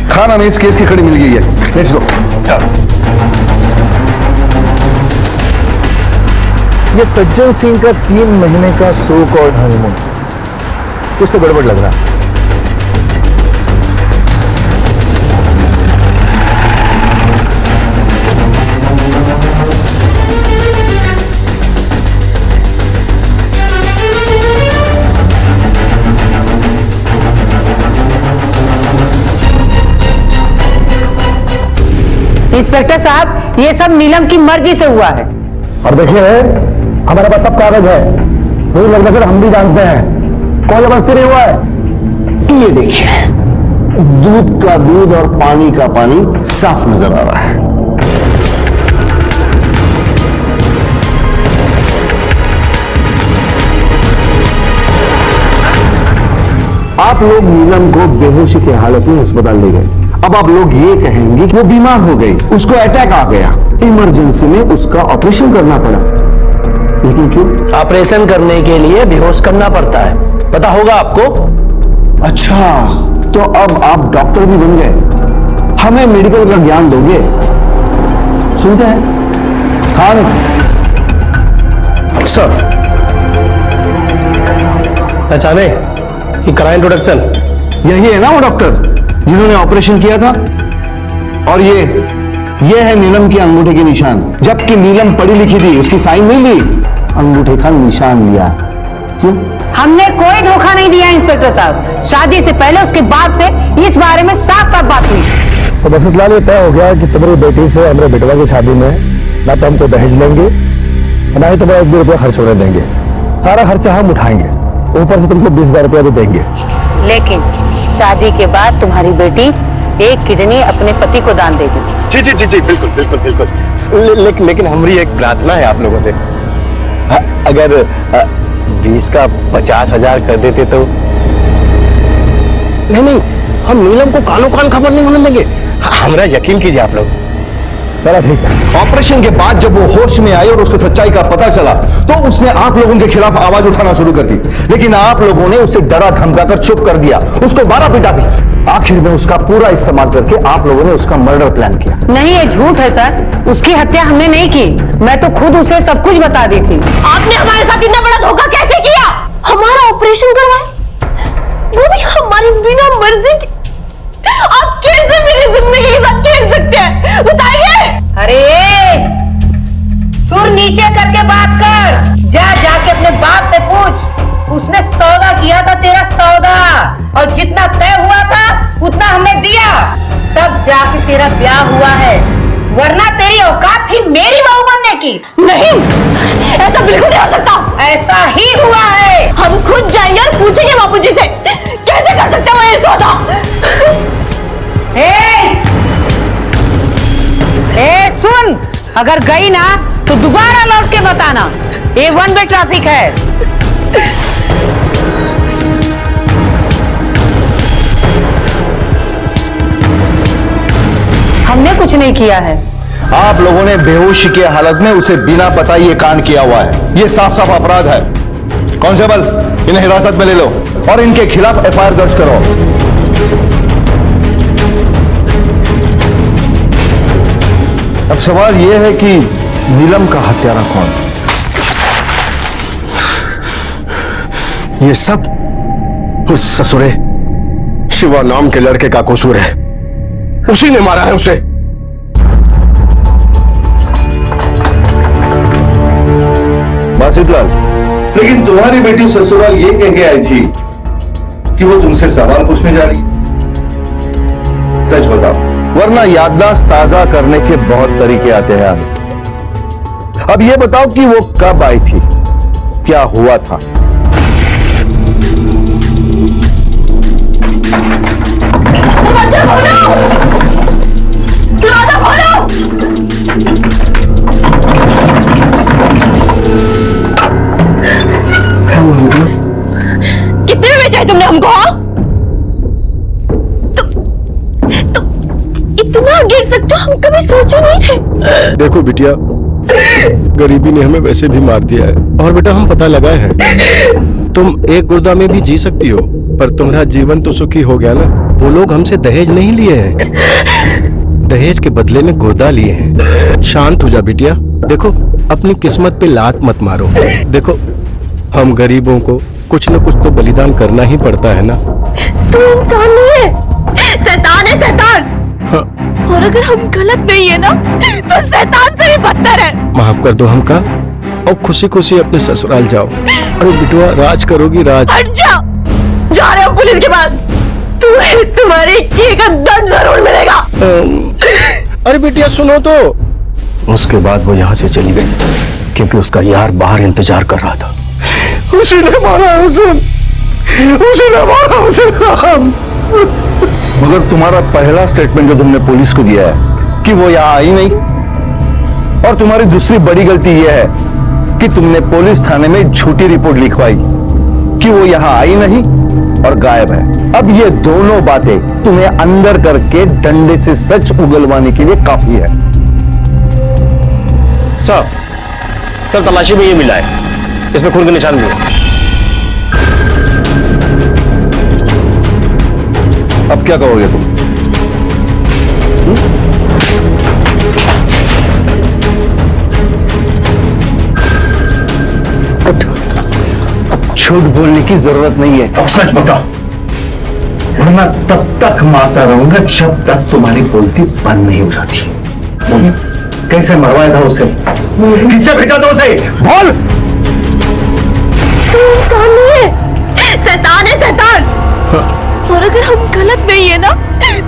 खान, हमें इस केस की कड़ी मिल गई है। Let's go. ये सज्जन सिंह का 3 महीने का सो कॉल्ड हनीमून, कुछ तो गड़बड़ लग रहा है। इंस्पेक्टर साहब, ये सब नीलम की मर्जी से हुआ है। और देखिए, हमारे पास सब कागज है, वही लगभग हम भी जानते हैं कोई जबरदस्ती नहीं हुआ है। ये देखिए, दूध का दूध और पानी का पानी साफ नजर आ रहा है। आप लोग नीलम को बेहोशी की हालत में अस्पताल ले गए। अब आप लोग ये कहेंगे कि वो बीमार हो गई, उसको अटैक आ गया, इमरजेंसी में उसका ऑपरेशन करना पड़ा। लेकिन क्यों? ऑपरेशन करने के लिए बेहोश करना पड़ता है, पता होगा आपको। अच्छा, तो अब आप डॉक्टर भी बन गए, हमें मेडिकल का ज्ञान दोगे? सुनते हैं खान। सर, पहचाने कि कराए इंट्रोडक्शन? यही है ना वो डॉक्टर जिन्होंने ऑपरेशन किया था? और ये है नीलम की अंगूठे के निशान। जबकि नीलम पढ़ी लिखी थी, उसकी साइन नहीं ली, अंगूठे का निशान लिया। क्यों? हमने कोई धोखा नहीं दिया इंस्पेक्टर साहब। शादी से पहले उसके बाप से इस बारे में साफ साफ बात हुई। तो बस इतना ये तय हो गया कि तुम्हारी बेटी से हमारे बेटवा की शादी में ना तो हमको दहेज लेंगे, ना ही तुम्हारा 1 भी रुपया खर्च होने देंगे। सारा खर्चा हम उठाएंगे, ऊपर से तुमको 20,000 रुपया भी देंगे। लेकिन शादी के बाद तुम्हारी बेटी एक किडनी अपने पति को दान देगी। जी जी जी जी, बिल्कुल बिल्कुल बिल्कुल। लेकिन हमारी एक प्रार्थना है आप लोगों से, अगर 20 का 50,000 कर देते तो। नहीं, हम नीलम को कानो कान खबर नहीं होने देंगे, हमरा यकीन कीजिए आप लोग। चलो ठीक है। ऑपरेशन के बाद जब वो होश में आई और उसको सच्चाई का पता चला तो उसने आप लोगों के खिलाफ आवाज उठाना शुरू कर दी, लेकिन आप लोगों ने उसे डरा धमकाकर चुप कर दिया, उसको मारा पीटा भी। आखिर में उसका पूरा इस्तेमाल करके आप लोगों ने उसका मर्डर प्लान किया। नहीं, ये झूठ है सर। उसकी हत्या हमने नहीं की। मैं तो खुद उसे सब कुछ बता दी थी। आपने हमारे साथ इतना बड़ा धोखा कैसे किया? हमारा ऑपरेशन करवाए, वो भी हमारी बिना मर्जी की। आप कैसे मेरी जिंदगी के साथ खेल सकते हैं, बताइए? अरे सुर नीचे करके बात कर। जाके अपने बाप से पूछ, उसने सौदा किया था तेरा सौदा, और जितना तय हुआ था उतना हमने दिया, तब जाके तेरा ब्याह हुआ है, वरना तेरी औकात थी मेरी बहू बनने की। नहीं, ऐसा बिल्कुल नहीं हो सकता। ऐसा ही हुआ है। हम खुद जाएंगे और पूछेंगे बापूजी से, कैसे कर सकते हो ये सौदा? सुन, अगर गई ना तो दोबारा लौट के बताना। ये 1 वे ट्रैफिक है। हमने कुछ नहीं किया है। आप लोगों ने बेहोशी की हालत में उसे बिना पता ये कांड किया हुआ है। ये साफ साफ अपराध है। कांस्टेबल, इन्हें हिरासत में ले लो और इनके खिलाफ एफआईआर दर्ज करो। अब सवाल यह है कि नीलम का हत्यारा कौन? ये सब उस ससुरे शिवा नाम के लड़के का कसूर है। उसी ने मारा है उसे। बासितलाल, लेकिन तुम्हारी बेटी ससुराल ये कह के आई थी कि वो तुमसे सवाल पूछने जा रही। सच बताओ, वरना याददाश्त ताजा करने के बहुत तरीके आते हैं। अब ये बताओ कि वो कब आई थी, क्या हुआ था? दरवाजा खोलो! दरवाजा खोलो! कितने में बेचा है तुमने हमको? तुम इतना गिर सकते हो, हम कभी सोचे नहीं थे। देखो बिटिया, गरीबी ने हमें वैसे भी मार दिया है, और बेटा हम पता लगाए हैं तुम एक गुर्दा में भी जी सकती हो, पर तुम्हारा जीवन तो सुखी हो गया ना। वो लोग हमसे दहेज नहीं लिए हैं, दहेज के बदले में गुर्दा लिए हैं। शांत हो जा बिटिया। देखो, अपनी किस्मत पे लात मत मारो। देखो, हम गरीबों को कुछ न कुछ तो बलिदान करना ही पड़ता है ना। तू इंसान नहीं है, शैतान है, शैतान। हाँ। और अगर हम गलत नहीं है ना, तो शैतान से भी बदतर है। माफ कर दो हमका, और खुशी खुशी अपने ससुराल जाओ। अरे बिटुआ, राज करोगी राज। हट जा, जा रहे हो पुलिस के पास। तुम्हारे किए का दंड जरूर मिलेगा। अरे बिटिया सुनो तो। उसके बाद वो यहाँ से चली गई क्योंकि उसका यार बाहर इंतजार कर रहा था। उसी ने मारा उसे मारा उसे। मगर तुम्हारा पहला स्टेटमेंट जो तुमने पुलिस को दिया है कि वो यहाँ आई नहीं, और तुम्हारी दूसरी बड़ी गलती यह है कि तुमने पुलिस थाने में झूठी रिपोर्ट लिखवाई कि वो यहाँ आई नहीं और गायब है। अब ये दोनों बातें तुम्हें अंदर करके डंडे से सच उगलवाने के लिए काफी है। सर तलाशी में ये मिला है, इसमें खून के निशान भी है। अब क्या कहोगे तुम? उठ, अब झूठ बोलने की जरूरत नहीं है, अब सच बताओ, वरना तब तक मारता रहूंगा जब तक तुम्हारी बोलती बंद नहीं हो जाती। बोल, कैसे मरवाया था उसे? किससे भेजा था उसे? बोल। तू इंसान नहीं है, शैतान है, शैतान। और अगर हम गलत नहीं है ना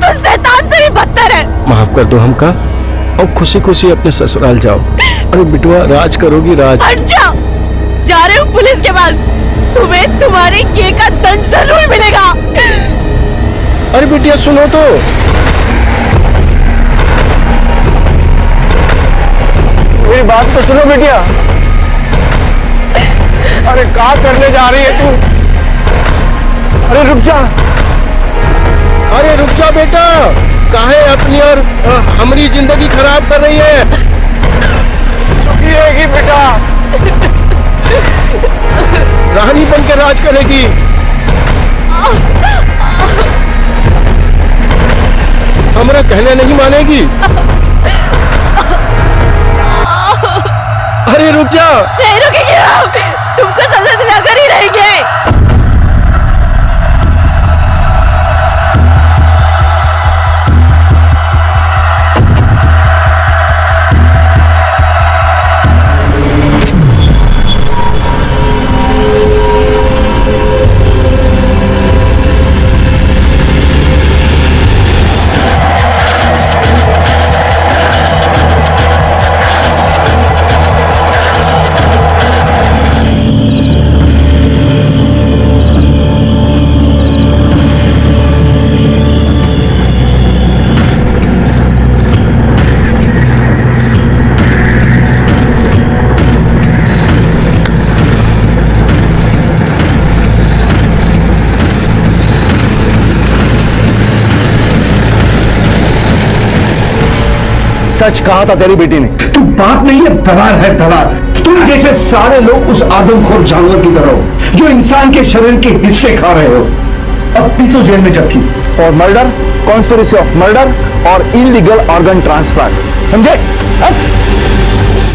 तो शैतान से भी बदतर है। माफ कर दो हमका और खुशी खुशी अपने ससुराल जाओ। अरे बिटवा, राज करोगी राज। हट जा, जा रहे हो पुलिस के पास, तुम्हें तुम्हारे किए का दंड जरूर मिलेगा। अरे बिटिया सुनो तो, मेरी बात तो सुनो बिटिया। अरे क्या करने जा रही है तू? अरे रुक जा, अरे रुक जा बेटा, काहे अपनी और हमारी जिंदगी खराब कर रही है? सुखी रहेगी बेटा, रानी बन के राज करेगी। हमारा कहना नहीं मानेगी। अरे रुक जा। नहीं रुकेंगे हम, तुमको सजा दिलाकर ही रहेंगे। सच कहा था तेरी बेटी ने। तू बाप नहीं है, दलाल है, दलाल। तुम जैसे सारे लोग उस आदमखोर जानवर की तरह हो जो इंसान के शरीर के हिस्से खा रहे हो। अब पीसो जेल में चक्की और मर्डर, कॉन्स्पिरेसी ऑफ मर्डर और इलीगल ऑर्गन ट्रांसप्लांट, समझे?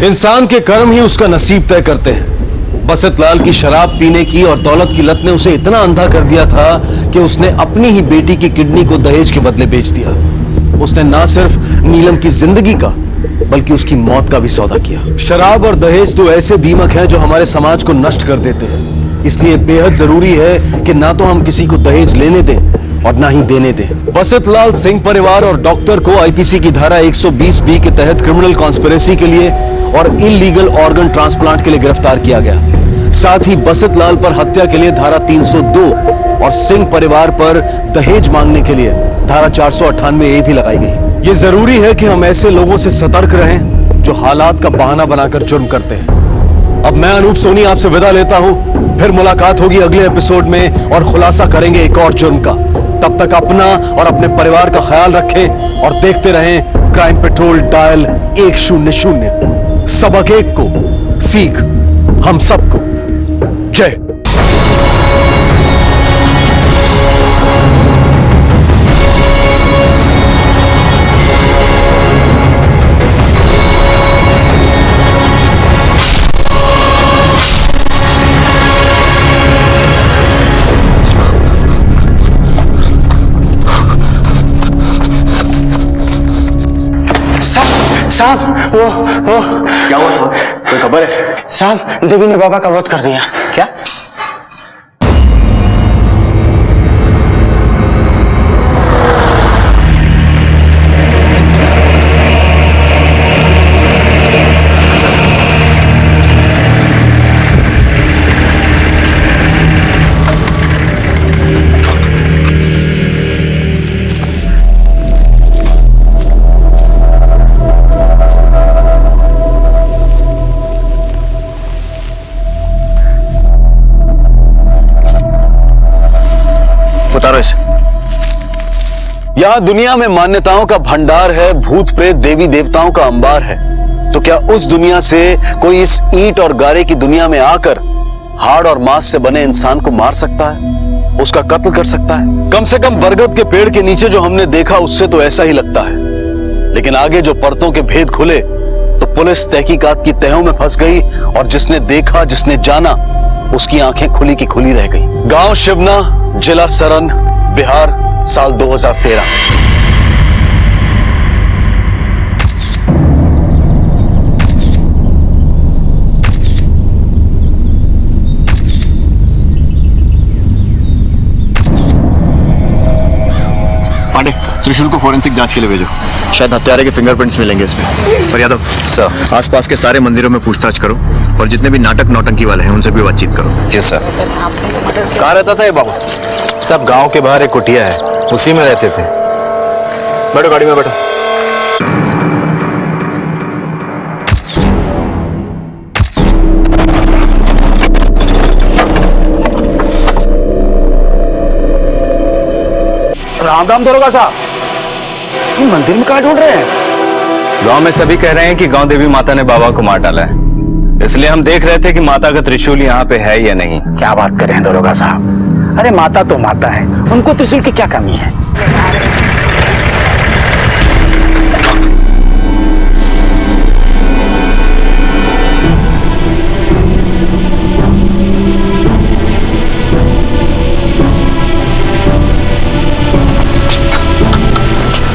इंसान के कर्म ही उसका नसीब तय करते हैं। बसंत लाल की शराब पीने की और दौलत की लत ने उसे इतना अंधा कर दिया था कि उसने अपनी ही बेटी की किडनी को दहेज के बदले बेच दिया। उसने ना सिर्फ नीलम की जिंदगी का बल्कि उसकी मौत का भी सौदा किया। शराब और दहेज दो ऐसे दीमक हैं जो हमारे समाज को नष्ट कर देते हैं। इसलिए बेहद जरूरी है कि ना तो हम किसी को दहेज लेने दें और ना ही देने दें। बसंत लाल सिंह परिवार और डॉक्टर को आईपीसी की धारा 120 के तहत क्रिमिनल कॉन्स्पिरेसी के लिए और इलीगल ऑर्गन ट्रांसप्लांट के लिए गिरफ्तार किया गया। साथ ही बसंत लाल पर हत्या के लिए धारा 302 और सिंह परिवार पर दहेज मांगने के लिए धारा 498 भी लगाई गई। ये जरूरी है कि हम ऐसे लोगों से सतर्क रहें जो हालात का बहाना बनाकर जुर्म करते हैं। अब मैं अनूप सोनी आपसे विदा लेता हूं, फिर मुलाकात होगी अगले एपिसोड में और खुलासा करेंगे एक और जुर्म का। तब तक अपना और अपने परिवार का ख्याल रखें और देखते रहें क्राइम पेट्रोल डायल 100। सबक एक को, सीख हम सबको। जय। साहब वो क्या हुआ साहब? कोई खबर है? साहब देवी ने बाबा का वध कर दिया। क्या? यहां दुनिया में मान्यताओं का भंडार है, भूत प्रेत देवी देवताओं का अंबार है। तो क्या उस दुनिया से कोई इस ईंट और गारे की दुनिया में आकर हाड़ और मांस से बने इंसान को मार सकता है? उसका कत्ल कर सकता है? कम से कम बरगद के पेड़ के नीचे जो हमने देखा उससे तो ऐसा ही लगता है, लेकिन आगे जो परतों के भेद खुले तो पुलिस तहकीकात की तहों में फंस गई और जिसने देखा, जिसने जाना, उसकी आंखें खुली की खुली रह गई। गांव शिवना, जिला सरन, बिहार, साल 2013। पांडे, त्रिशूल को फोरेंसिक जांच के लिए भेजो। शायद हत्यारे के फिंगरप्रिंट्स मिलेंगे इसमें। पर यादव सर, आसपास के सारे मंदिरों में पूछताछ करो और जितने भी नाटक नौटंकी वाले हैं उनसे भी बातचीत करो। Yes sir. कहाँ रहता था ये बाबू? सब गांव के बाहर एक कुटिया है, उसी में रहते थे। बैठो गाड़ी में बैठो। राम राम दरोगा साहब, ये मंदिर में कहाँ ढूंढ रहे हैं? गांव में सभी कह रहे हैं कि गांव देवी माता ने बाबा को मार डाला है, इसलिए हम देख रहे थे कि माता का त्रिशूल यहाँ पे है या नहीं। क्या बात कर रहे हैं दरोगा साहब? अरे माता तो माता है, उनको त्रिशूल की क्या कमी है?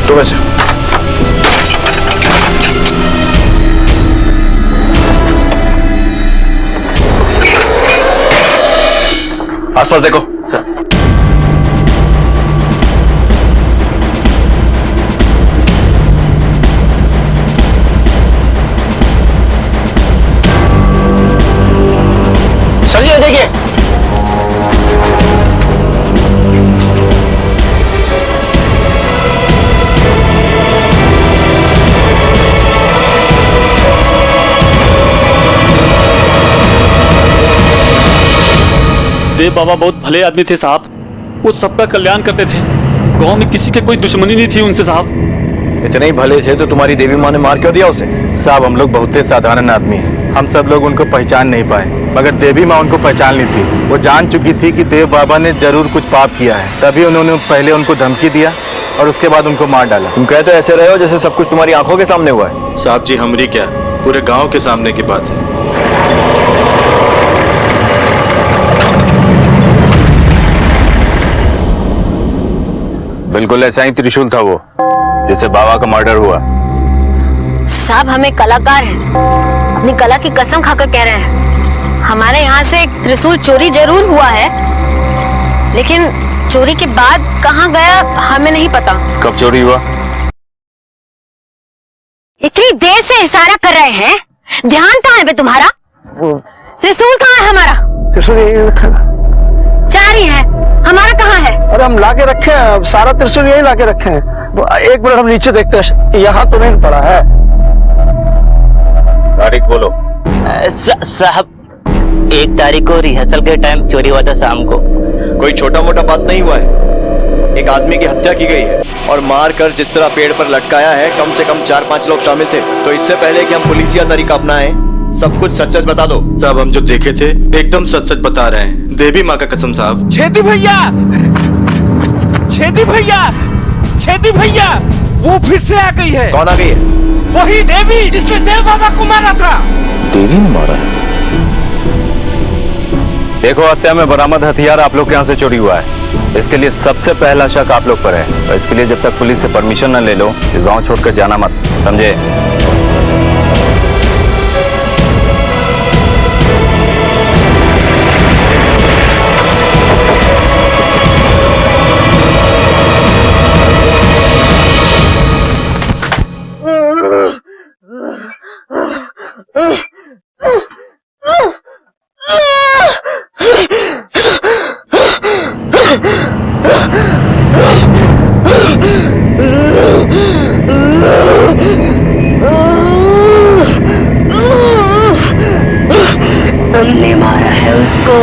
तो वैसे आसपास देखो सर। सर जी देखिए, देव बाबा बहुत भले आदमी थे साहब, वो सबका कल्याण करते थे। गांव में किसी की कोई दुश्मनी नहीं थी उनसे साहब। इतने ही भले थे तो तुम्हारी देवी माँ ने मार क्यों दिया उसे? साहब हम लोग बहुत ही साधारण आदमी हैं, हम सब लोग उनको पहचान नहीं पाए, मगर देवी माँ उनको पहचान ली थी। वो जान चुकी थी कि देव बाबा ने जरूर कुछ पाप किया है, तभी उन्होंने पहले उनको धमकी दिया और उसके बाद उनको मार डाला। तुम कहते ऐसे रहे हो जैसे सब कुछ तुम्हारी आंखों के सामने हुआ है। साहब जी हमरी क्या, पूरे गाँव के सामने की बात है। बिल्कुल ऐसा ही त्रिशूल था वो जिससे बाबा का मर्डर हुआ। साहब हमें कलाकार हैं, अपनी कला की कसम खाकर कह रहे हैं, हमारे यहाँ से एक त्रिशूल चोरी जरूर हुआ है, लेकिन चोरी के बाद कहाँ गया हमें नहीं पता। कब चोरी हुआ? इतनी देर से इशारा कर रहे हैं, ध्यान कहाँ है बे तुम्हारा? त्रिशूल कहाँ है हमारा? त्रिशूल यही रखा है। चार ही है, हमारा कहाँ है? अरे हम लाके रखे हैं, सारा त्रिशूल यही लाके रखे हैं। एक मिनट हम नीचे देखते हैं, यहाँ तो नहीं पड़ा है। तारीख बोलो। साहब 1 तारीख को रिहर्सल के टाइम चोरी हुआ था शाम को। कोई छोटा मोटा बात नहीं हुआ है, एक आदमी की हत्या की गई है और मार कर जिस तरह पेड़ पर लटकाया है, कम से कम 4-5 लोग शामिल थे। तो इससे पहले कि हम पुलिसिया तरीका अपनाएं, सब कुछ सच सच बता दो। साहब हम जो देखे थे एकदम सच सच बता रहे हैं, देवी माँ का कसम साहब। छेदी भैया, छेदी भैया, छेदी भैया, वो फिर से आ गई है। कौन आ गई है? वही देवी जिसने देव बाबा को मारा था। देवी ने मारा है? देखो हत्या में बरामद हथियार आप लोग के यहाँ से चोरी हुआ है, इसके लिए सबसे पहला शक आप लोग पर है, और इसके लिए जब तक पुलिस से परमिशन न ले लो इस गांव छोड़कर जाना मत, समझे? हमने मारा है उसको,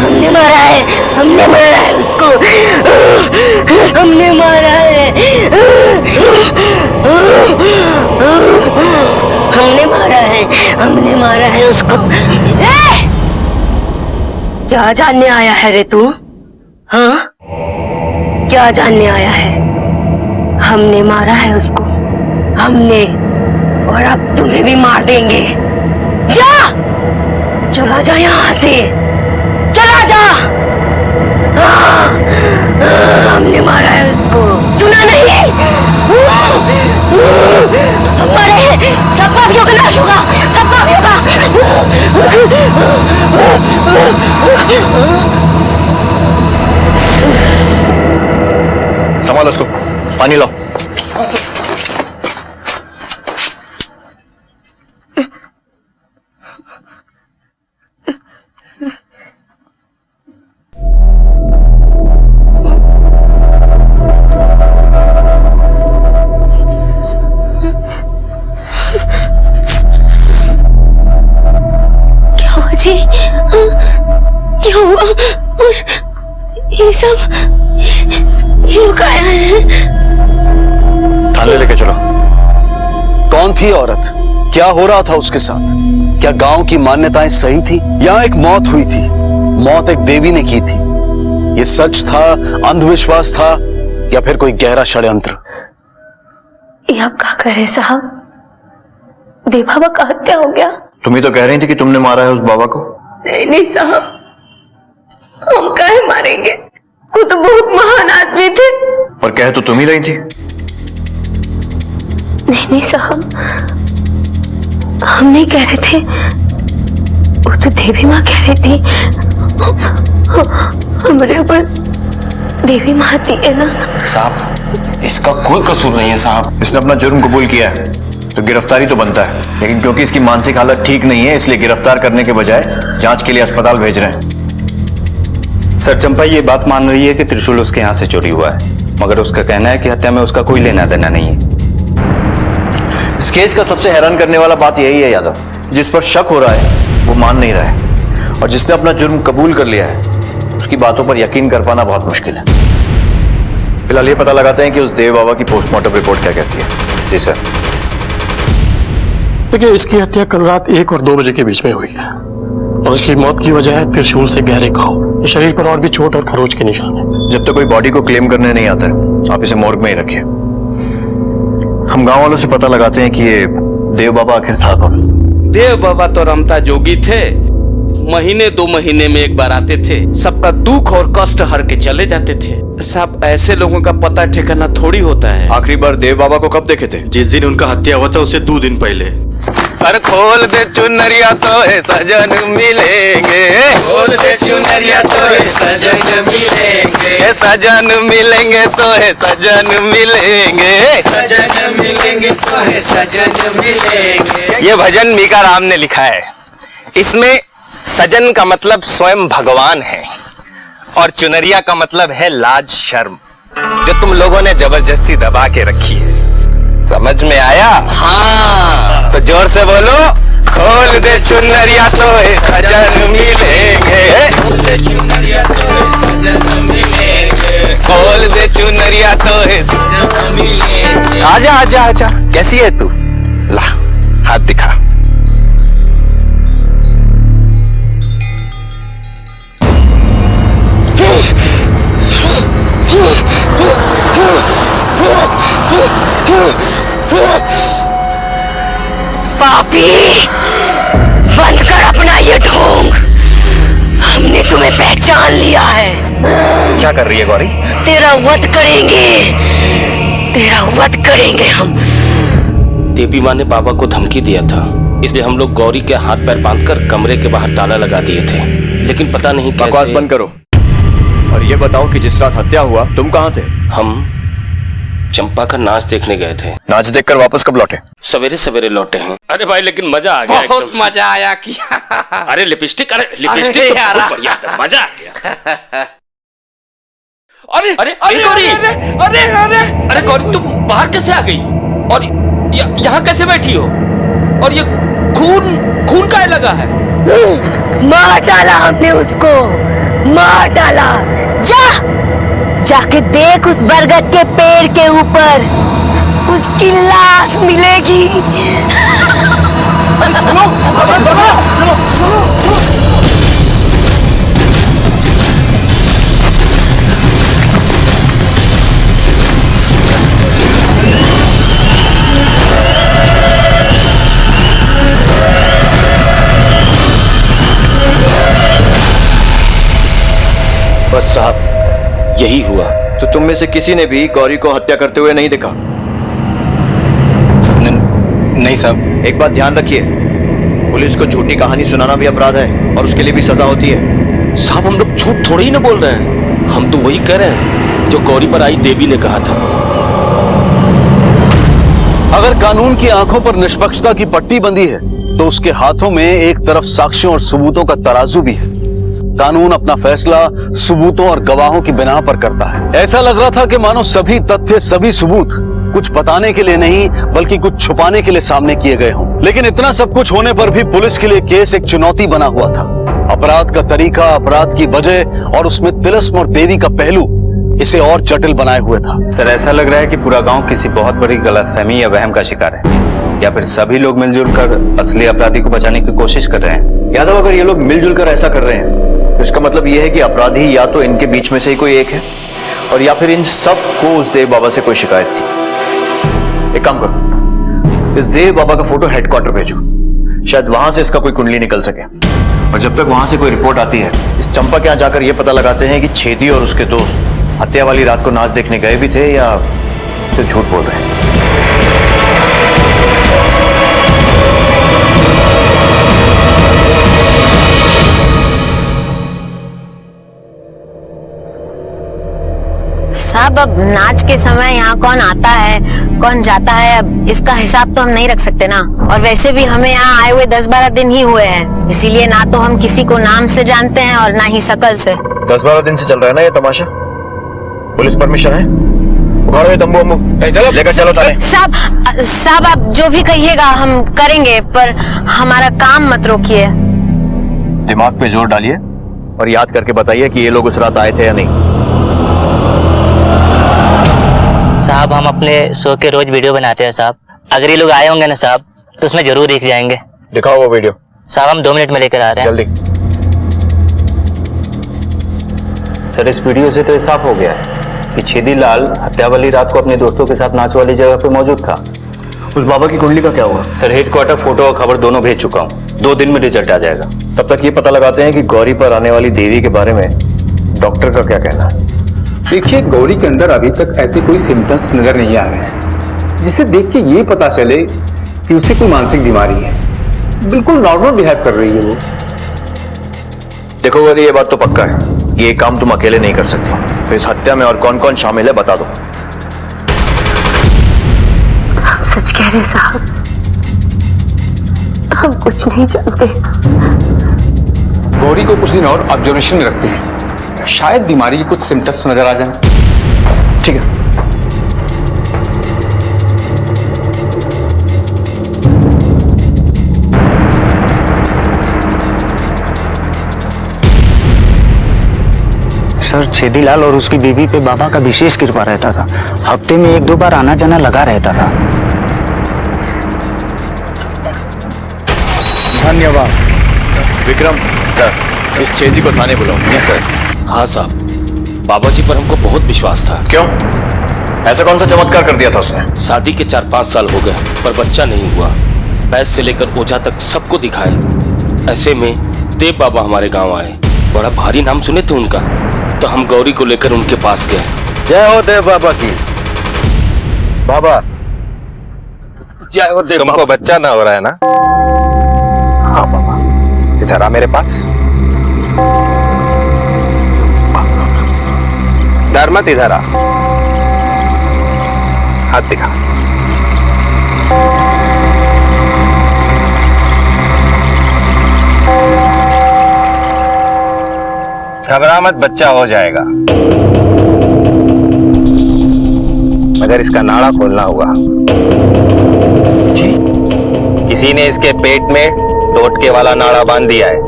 हमने मारा है, हमने मारा है उसको, हमने मारा है, हमने मारा है, हमने मारा है उसको। क्या जानने आया है रे तू? हाँ, क्या जानने आया है? हमने मारा है उसको, हमने, और अब तुम्हें भी मार देंगे। जा, चला जा यहाँ से, चला जा। हाँ, हमने मारा है उसको, सुना नहीं? मरे, सब पापियों का नाश होगा, सब पापियों का। संभालो उसको, पानी लो। जी, क्या हुआ? और ये सब, ये लोग आए हैं। थाने लेके चलो। कौन थी औरत? क्या हो रहा था उसके साथ? क्या गांव की मान्यताएं सही थी या एक मौत हुई थी? मौत एक देवी ने की थी। ये सच था, अंधविश्वास था या फिर कोई गहरा षड्यंत्र? ये आप क्या कर रहे साहब? देव बाबा का हत्या हो गया। तुम ही तो कह रही थी कि तुमने मारा है उस बाबा को। नहीं साहब, हम काहे मारेंगे? वो तो बहुत महान आदमी थे। और कह तो तुम ही रही थी। नहीं साहब, हम नहीं कह रहे थे, वो तो देवी माँ कह रही थी। हमारे ऊपर देवी माँ आती है ना। साहब, इसका कोई कसूर नहीं है साहब। इसने अपना जुर्म कबूल किया है तो गिरफ्तारी तो बनता है, लेकिन क्योंकि इसकी मानसिक हालत ठीक नहीं है इसलिए गिरफ्तार करने के बजाय जांच के लिए अस्पताल भेज रहे हैं। सर, चंपा ये बात मान रही है कि त्रिशूल उसके यहाँ से चोरी हुआ है, मगर उसका कहना है कि हत्या में उसका कोई लेना देना नहीं है। इस केस का सबसे हैरान करने वाला बात यही है यादव, जिस पर शक हो रहा है वो मान नहीं रहा है, और जिसने अपना जुर्म कबूल कर लिया है उसकी बातों पर यकीन कर पाना बहुत मुश्किल है। फिलहाल ये पता लगाते हैं कि उस देव बाबा की पोस्टमार्टम रिपोर्ट क्या कहती है। जी सर। देखिए, इसकी हत्या कल रात 1 और 2 बजे के बीच में हुई है और उसकी मौत की वजह है त्रिशूल से गहरे घाव। शरीर पर और भी चोट और खरोच के निशान है। जब तक कोई बॉडी को क्लेम करने नहीं आता है आप इसे मोर्ग में ही रखिए। हम गांव वालों से पता लगाते हैं कि ये देव बाबा आखिर था कौन। देव बाबा तो रमता जोगी थे, महीने 2 महीने में एक बार आते थे, सबका दुख और कष्ट हर के चले जाते थे। साहब, ऐसे लोगों का पता ठिकाना थोड़ी होता है। आखिरी बार देव बाबा को कब देखे थे? जिस दिन उनका हत्या हुआ था उससे 2 दिन पहले। अरे खोल दे चुनरिया तो है सजन मिलेंगे, खोल दे चुनरिया तो है सजन मिलेंगे, सजन मिलेंगे तो है सजन मिलेंगे, सजन मिलेंगे तो है सजन मिलेंगे। ये भजन मीका राम ने लिखा है। इसमें सजन का मतलब स्वयं भगवान है और चुनरिया का मतलब है लाज शर्म, जो तुम लोगों ने जबरदस्ती दबा के रखी है। समझ में आया? हाँ, तो जोर से बोलो, खोल दे चुनरिया तो है सजन मिलेंगे, खोल दे चुनरिया तो है सजन मिलेंगे, खोल दे चुनरिया तो है सजन मिलेंगे। आजा आजा आजा, कैसी है तू? ला हाथ दिखा। पापी, बंद कर अपना ये ढोंग। हमने तुम्हें पहचान लिया है। क्या कर रही है गौरी? तेरा वध करेंगे, तेरा वध करेंगे हम। देवी माँ ने बाबा को धमकी दिया था, इसलिए हम लोग गौरी के हाथ पैर बांधकर कमरे के बाहर ताला लगा दिए थे, लेकिन पता नहीं कैसे। बकवास बंद करो और ये बताओ कि जिस रात हत्या हुआ तुम कहाँ थे? हम चंपा का नाच देखने गए थे। नाच देखकर वापस कब लौटे? सवेरे सवेरे लौटे हैं। अरे भाई, लेकिन मजा आ गया, बहुत मजा आया किया। अरे लिपस्टिक तो बहुत बढ़िया था, मजा आ गया। अरे अरे गौरी, अरे अरे अरे गौरी, तुम बाहर कैसे आ गई और यहाँ कैसे बैठी हो? और ये खून काहे लगा है? मार डाला हमने उसको, मार डाला। जाके देख उस बरगद के पेड़ के ऊपर उसकी लाश मिलेगी। चलो, चलो, चलो। बस साहब यही हुआ। तो तुम में से किसी ने भी गौरी को हत्या करते हुए नहीं देखा? नहीं साहब। एक बात ध्यान रखिए, पुलिस को झूठी कहानी सुनाना भी अपराध है और उसके लिए भी सजा होती है। साहब हम लोग झूठ थोड़ी ही ना बोल रहे हैं, हम तो वही कह रहे हैं जो गौरी पर आई देवी ने कहा था। अगर कानून की आंखों पर निष्पक्षता की पट्टी बंधी है तो उसके हाथों में एक तरफ साक्ष्यों और सबूतों का तराजू भी है। कानून अपना फैसला सबूतों और गवाहों की बिना पर करता है। ऐसा लग रहा था कि मानो सभी तथ्य, सभी सबूत कुछ बताने के लिए नहीं बल्कि कुछ छुपाने के लिए सामने किए गए हों। लेकिन इतना सब कुछ होने पर भी पुलिस के लिए केस एक चुनौती बना हुआ था। अपराध का तरीका, अपराध की वजह और उसमें तिलस्म और देवी का पहलू इसे और जटिल बनाए हुए था। सर ऐसा लग रहा है कि पूरा गांव किसी बहुत बड़ी गलतफहमी या वहम का शिकार है, या फिर सभी लोग मिलजुल कर असली अपराधी को बचाने की कोशिश कर रहे हैं। यादव, अगर ये लोग मिलजुल कर ऐसा कर रहे हैं तो इसका मतलब ये है कि अपराधी या तो इनके बीच में से ही कोई एक है और या फिर इन सब को उस देव बाबा से कोई शिकायत थी। एक काम करो, इस देव बाबा का फोटो हेडक्वार्टर भेजो, शायद वहां से इसका कोई कुंडली निकल सके। और जब तक वहां से कोई रिपोर्ट आती है, इस चंपा के यहाँ जाकर यह पता लगाते हैं कि छेदी और उसके दोस्त हत्या वाली रात को नाच देखने गए भी थे या सिर्फ झूठ बोल रहे हैं। साहब अब नाच के समय यहाँ कौन आता है कौन जाता है, अब इसका हिसाब तो हम नहीं रख सकते ना। और वैसे भी हमें यहाँ आए हुए 10-12 दिन ही हुए हैं, इसीलिए ना तो हम किसी को नाम से जानते हैं और ना ही शकल से। 10-12 दिन से चल रहा है ना ये तमाशा? पुलिस परमिशन है? उखाड़ो ये तंबू वंबू, लेकर चलो थाने। साहब आप जो भी कहिएगा हम करेंगे, पर हमारा काम मत रोकिए। दिमाग पे जोर डालिए और याद करके बताइए कि ये लोग उस रात आए थे या नहीं। साहब हम अपने शो के रोज वीडियो बनाते हैं साहब, अगर ये लोग आए होंगे ना साहब तो उसमें जरूर दिख जाएंगे। दिखाओ वो वीडियो। साहब हम 2 मिनट में लेकर आ रहे हैं। जल्दी। सर इस वीडियो से तो ये साफ हो गया है कि छेदी लाल हत्या वाली रात को अपने दोस्तों के साथ नाच वाली जगह पर मौजूद था। उस बाबा की कुंडली का क्या हुआ? सर हेडक्वार्टर फोटो और खबर दोनों भेज चुका हूँ, 2 दिन में रिजल्ट आ जाएगा। तब तक ये पता लगाते हैं कि गौरी पर आने वाली देवी के बारे में डॉक्टर का क्या कहना है। देखिए, गौरी के अंदर अभी तक ऐसे कोई सिम्टम्स नजर नहीं आ रहे हैं जिसे देख के ये पता चले कि उसे कोई मानसिक बीमारी है। बिल्कुल नॉर्मल बिहेव कर रही है वो। देखो गौरी, ये बात तो पक्का है, ये काम तुम अकेले नहीं कर सकते। तो इस हत्या में और कौन कौन शामिल है बता दो। आप सच कह रहे हैं साहब, हम कुछ नहीं जानते। गौरी को कुछ दिन और ऑब्जर्वेशन में रखते हैं, शायद बीमारी के कुछ सिम्टम्स नजर आ जाए। ठीक है। सर छेदीलाल और उसकी बीवी पे बाबा का विशेष कृपा रहता था, हफ्ते में 1-2 बार आना जाना लगा रहता था। धन्यवाद। विक्रम, इस छेदी को थाने बुलाओ। जी सर। हाँ साहब, बाबा जी पर हमको बहुत विश्वास था। क्यों? ऐसा कौन सा चमत्कार कर दिया था उसने? शादी के 4-5 साल हो गए पर बच्चा नहीं हुआ, पैस से लेकर ओझा तक सबको दिखाए। ऐसे में देव बाबा हमारे गांव आए, बड़ा भारी नाम सुने थे उनका, तो हम गौरी को लेकर उनके पास गए। जय हो देव बाबा की। बाबा जय हो देव। तुमको बच्चा ना हो रहा है ना? हाँ बाबा। इधर आ मेरे पास। डर मत, इधर आ, हाथ दिखा। घबरा मत, बच्चा हो जाएगा, मगर इसका नाड़ा खोलना होगा। किसी ने इसके पेट में टोटके वाला नाड़ा बांध दिया है,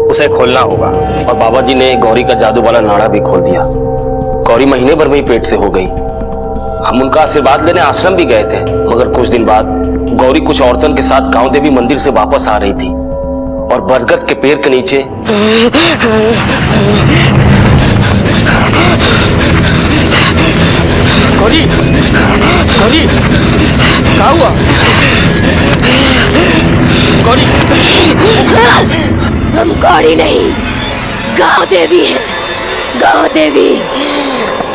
उसे खोलना होगा। और बाबा जी ने गौरी का जादू वाला नाड़ा भी खोल दिया। गौरी महीने भर में ही पेट से हो गई। हम उनका आशीर्वाद लेने आश्रम भी गए थे, मगर कुछ दिन बाद गौरी कुछ औरतों के साथ गांव देवी मंदिर से वापस आ रही थी और बरगद के पेड़ के नीचे गौरी, गौरी, क्या हुआ? गौरी, हम गौरी नहीं, गांव देवी हैं। गांव देवी,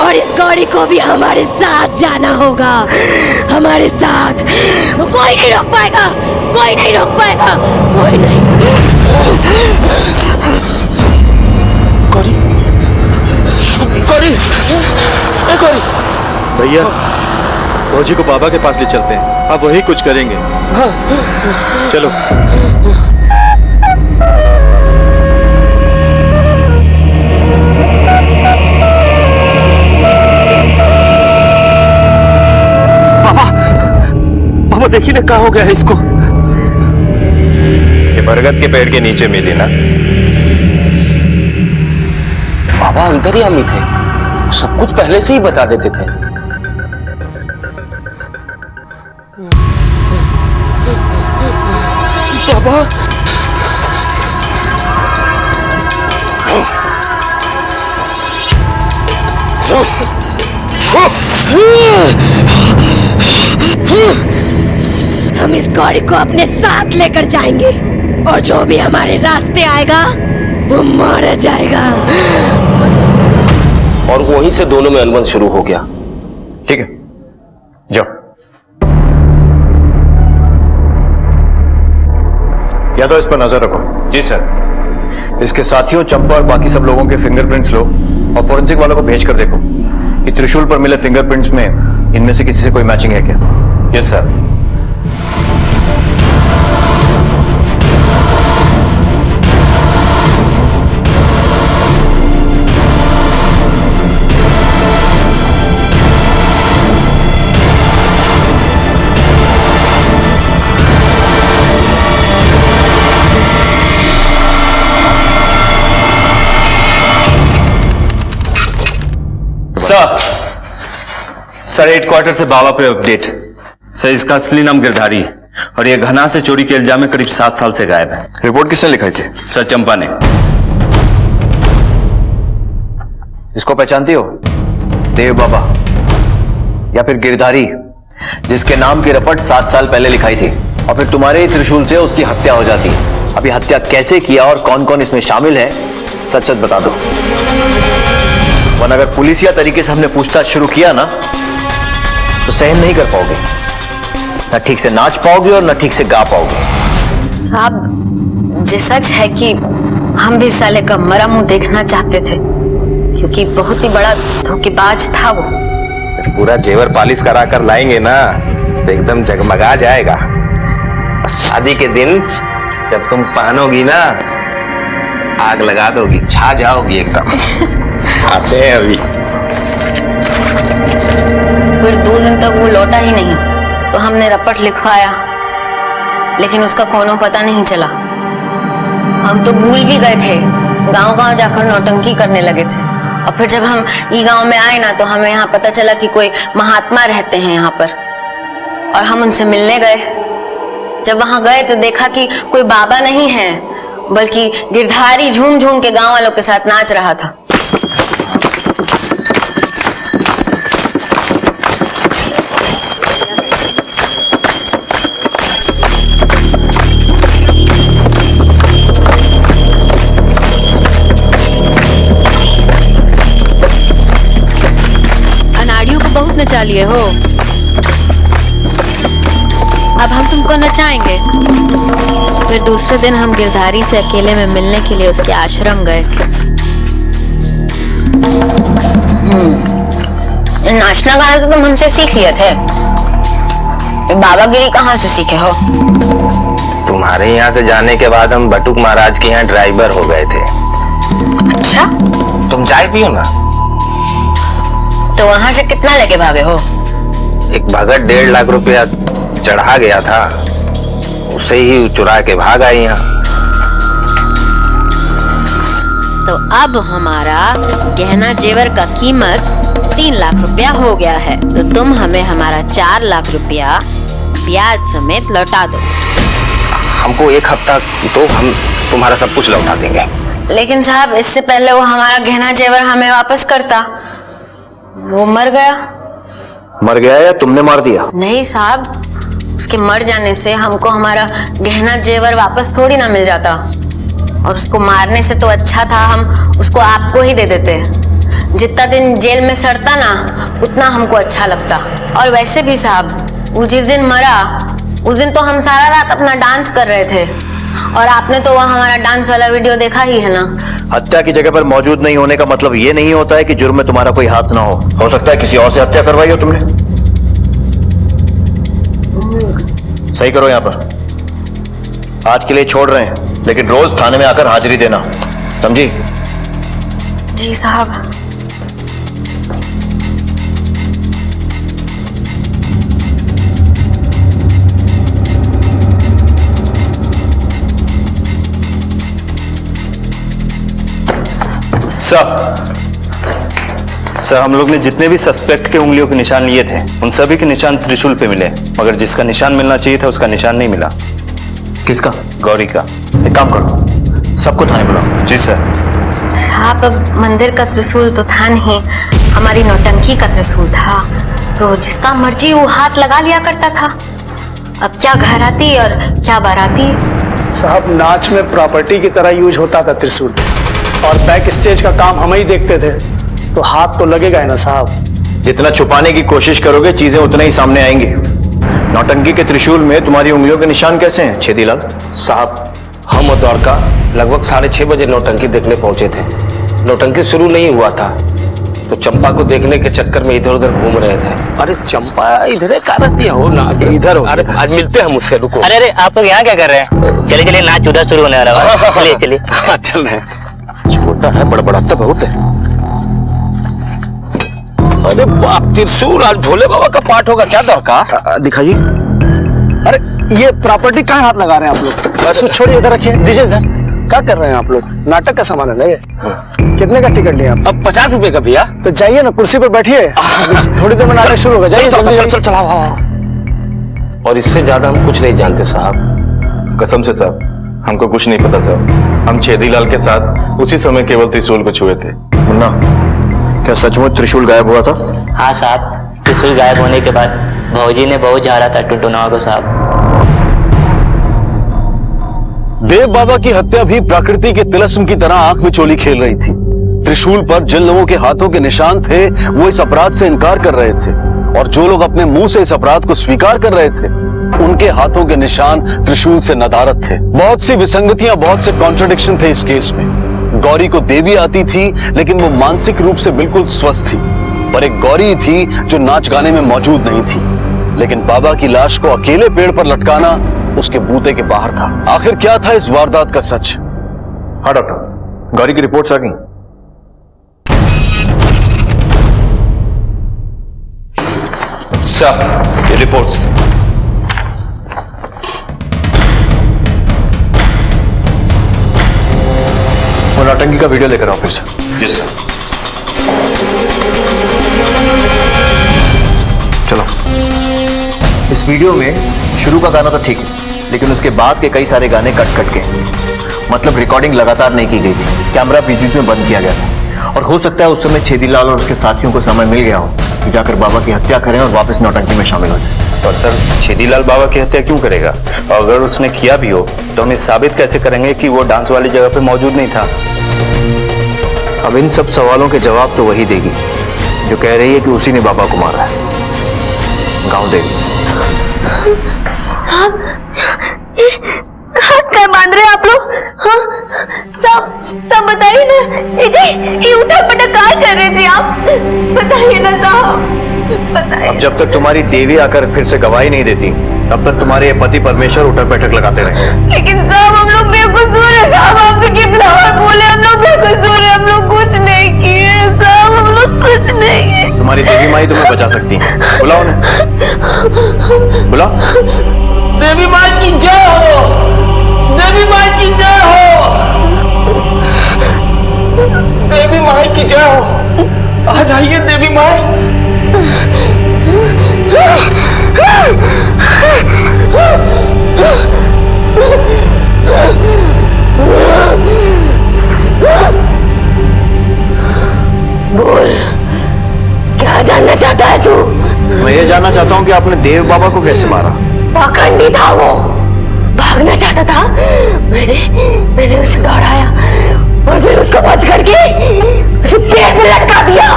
और इस गौरी को भी हमारे साथ जाना होगा, हमारे साथ। कोई नहीं रोक पाएगा, कोई नहीं रोक पाएगा, कोई नहीं। गौरी, गौरी, गौरी। भैया, फौजी को बाबा के पास ले चलते हैं, अब वही कुछ करेंगे। चलो। बाबा देखिए ना, क्या हो गया है इसको। ये बरगद के पेड़ के नीचे मिली ना। बाबा अंतर्यामी थे, सब कुछ पहले से ही बता देते थे। बाबा हम इस गौरी को अपने साथ लेकर जाएंगे, और जो भी हमारे रास्ते आएगा वो मारा जाएगा। और वहीं से दोनों में अनबन शुरू हो गया। ठीक है, जाओ। या तो इस पर नजर रखो। जी सर। इसके साथियों चंपा और बाकी सब लोगों के फिंगरप्रिंट्स लो और फॉरेंसिक वालों को भेज कर देखो कि त्रिशूल पर मिले फिंगरप्रिंट्स में इनमें से किसी से कोई मैचिंग है क्या। Yes sir. सर हेडक्वार्टर से बाबा पे अपडेट। सर इसका असली नाम गिरधारी है और ये घना से चोरी के इल्जाम में करीब 7 साल से गायब है। रिपोर्ट किसने लिखाई थी? सर चंपा ने। इसको पहचानती हो? देव बाबा या फिर गिरधारी, जिसके नाम की रपट 7 साल पहले लिखाई थी और फिर तुम्हारे ही त्रिशूल से उसकी हत्या हो जाती। अभी हत्या कैसे किया और कौन कौन इसमें शामिल है सच सच बता दो, वरना अगर पुलिसिया तरीके से हमने पूछताछ शुरू किया ना तो सहन नहीं कर पाओगे, ना ठीक से नाच पाओगे और ना ठीक से गा पाओगे। साहब ये सच है कि हम भी साले का मरा मुंह देखना चाहते थे, क्योंकि बहुत ही बड़ा धोखेबाज था वो। पूरा जेवर पालिश करा कर लाएंगे ना तो एकदम जगमगा जाएगा। शादी के दिन जब तुम पहनोगी ना आग लगा दोगी, छा जाओगी एकदम। आते हैं अभी। फिर 2 दिन तक वो लौटा ही नहीं, तो हमने रपट लिखवाया, लेकिन उसका कोनो पता नहीं चला। हम तो भूल भी गए थे, गांव-गांव जाकर नौटंकी करने लगे थे। और फिर जब हम ये गांव में आए ना तो हमें यहाँ पता चला कि कोई महात्मा रहते हैं यहाँ पर, और हम उनसे मिलने गए। जब वहां गए तो देखा कि कोई बाबा नहीं है, बल्कि गिरधारी झूम झूम के गांव वालों के साथ नाच रहा था। अनाड़ियों को बहुत नचा लिए हो, अब हम तुमको नचाएंगे। फिर दूसरे दिन हम गिरधारी से अकेले में मिलने के लिए उसके आश्रम गए। नाचना गाना तो तुम हमसे सीख लिए थे, बाबागिरी कहाँ से सीखे हो? तुम्हारे यहाँ से जाने के बाद हम बटुक महाराज के यहाँ ड्राइवर हो गए थे। अच्छा, तुम चाय पियो ना। तो वहां से कितना लेके भागे हो? एक भगत 1.5 लाख रुपया चढ़ा गया था, उसे ही चुरा के भाग आई यहाँ। तो अब हमारा गहना जेवर का कीमत 3 लाख रुपया हो गया है, तो तुम हमें हमारा 4 लाख रुपया ब्याज समेत लौटा दो। हमको 1 हफ्ता तो हम तुम्हारा सब कुछ लौटा देंगे। लेकिन साहब इससे पहले वो हमारा गहना जेवर हमें वापस करता, वो मर गया। मर गया या तुमने मार दिया? नहीं साहब, उसके मर जाने से हमको हमारा गहना जेवर वापस थोड़ी ना मिल जाता, और उसको मारने से तो अच्छा था हम उसको आपको ही दे देते। जितना दिन जेल में सड़ता ना उतना हमको अच्छा लगता। और वैसे भी साहब, वो जिस दिन मरा उस दिन तो हम सारा रात अपना डांस कर रहे थे, और आपने तो वहाँ हमारा डांस वाला वीडियो देखा ही है ना। हत्या की जगह पर मौजूद नहीं होने का मतलब ये नहीं होता है कि जुर्म में तुम्हारा कोई हाथ ना हो सकता है किसी और से हत्या करवाई हो तुमने। सही करो यहां पर, आज के लिए छोड़ रहे हैं, लेकिन रोज थाने में आकर हाजिरी देना, समझी? जी साहब। सर, हम लोग ने जितने भी सस्पेक्ट के उंगलियों के निशान लिए थे उन सभी के निशान त्रिशूल पे मिले, मगर जिसका निशान मिलना चाहिए था उसका निशान नहीं मिला। किसका? गौरी का। एक काम करो, सबको थाने बुलाओ। जी सर। साहब, अब मंदिर का त्रिशूल तो था नहीं, हमारी नौटंकी का त्रिशूल था, तो जिसका मर्जी वो हाथ लगा लिया करता था। अब क्या घराती और क्या बाराती। साहब, नाच में प्रॉपर्टी की तरह यूज होता था त्रिशूल, और बैक स्टेज का काम हम ही देखते थे, तो हाथ तो लगेगा ही ना साहब। जितना छुपाने की कोशिश करोगे चीजें उतना ही सामने आएंगी। नौटंकी के त्रिशूल में तुम्हारी उंगलियों के निशान कैसे हैं छेदीलाल? साहब, हम और द्वारका लगभग 6:30 बजे नौटंकी देखने पहुंचे थे। नौटंकी शुरू नहीं हुआ था तो चंपा को देखने के चक्कर में इधर उधर घूम रहे थे। अरे चंपा इधर का रहती हो ना, इधर हो। अरे आज मिलते हैं मुझसे, रुको। अरे आप लोग यहाँ क्या कर रहे हैं? चलिए चलिए, नाच उधर शुरू होने वाला है। चलिए चलिए। हाँ, चल रहे हैं। छोटा है, बड़बड़ाता बहुत है। अरे बाप, त्रिशूल आज भोले बाबा का पाठ होगा क्या? द्वारका दिखाइए। अरे ये प्रॉपर्टी कहाँ हाथ लगा रहे हैं आप लोग? बस छोड़िए, इधर रखिए, दीजिए इधर। क्या कर रहे हैं आप लोग? नाटक का सामान है ना ये? कितने का टिकट लिया आप? अब 50 रुपए का भैया। तो जाइए ना, कुर्सी पर बैठिए, थोड़ी देर में नाटक शुरू होगा। जाइए चल चलाओ। और इससे ज्यादा हम कुछ नहीं जानते साहब। कसम से साहब, हमको कुछ नहीं पता साहब। हम छेदीलाल के साथ उसी समय केवल त्रिशूल को छुए थे। मुन्ना, क्या सचमुच त्रिशूल गायब हुआ था? हाँ साहब, त्रिशूल गायब होने के बाद भौजी ने बहुत झाड़ा था टुनटुनावा को साहब। देव बाबा की हत्या भी प्रकृति के तिलस्म की तरह आंख में चोली खेल रही थी। त्रिशूल पर जिन लोगों के हाथों के निशान थे वो इस अपराध से इनकार कर रहे थे, और जो लोग अपने मुंह से इस अपराध को स्वीकार कर रहे थे उनके हाथों के निशान त्रिशूल से नदारत थे। बहुत सी विसंगतियां, बहुत से कॉन्ट्रडिक्शन थे इस केस में। गौरी को देवी आती थी, लेकिन वो मानसिक रूप से बिल्कुल स्वस्थ थी, पर एक गौरी थी जो नाच गाने में मौजूद नहीं थी। लेकिन बाबा की लाश को अकेले पेड़ पर लटकाना उसके बूते के बाहर था। आखिर क्या था इस वारदात का सच? हाँ डॉक्टर, गौरी की रिपोर्ट्स आ गई। सर, ये रिपोर्ट्स। वो नौटंकी का वीडियो लेकर आओ फिर से। जी सर। चलो। इस वीडियो में शुरू का गाना तो ठीक है, लेकिन उसके बाद के कई सारे गाने कट कट के, मतलब रिकॉर्डिंग लगातार नहीं की गई थी, कैमरा बीच में बंद किया गया था। और हो सकता है उस समय छेदीलाल और उसके साथियों को समय मिल गया हो कि जाकर बाबा की हत्या करें और वापस नौटंकी में शामिल हो जाए। और सर, छेदीलाल बाबा की हत्या क्यों करेगा? और अगर उसने किया भी हो तो हम ये साबित कैसे करेंगे कि वो डांस वाली जगह पे मौजूद नहीं था? अब इन सब सवालों के जवाब तो वही देगी जो कह रही है कि उसी ने बाबा को मारा है, गांव देवी। साहब, हाथ क्या बांध रहे हैं आप लोग? हाँ साहब बताइए ना। ये उठा पटक क्या कर रहे जी आप? बताइए ना साहब, बताइए। अब जब तक तुम्हारी देवी आकर फिर से गवाही नहीं देती तब तक तुम्हारे पति परमेश्वर उठक बैठक लगाते रहे। लेकिन साहब हम लोग बेकसूर है साहब, आपसे कितना बार बोले हम लोग बेकसूर है, हम लोग कुछ नहीं किए साहब, हम लोग कुछ नहीं किए। तुम्हारी देवी माई तुम्हें बचा सकती है, बुलाओ उन्हें, बुलाओ। देवी माई की जय हो, देवी माई की जय हो, देवी माई की जय हो। आ जाइए देवी माई। बोल, क्या जानना चाहता है तू? मैं ये जानना चाहता हूँ कि आपने देव बाबा को कैसे मारा? पाखंडी था वो, भागना चाहता था। मैंने उसे दौड़ाया और फिर उसको बंद करके उसे पेड़ पे लटका दिया।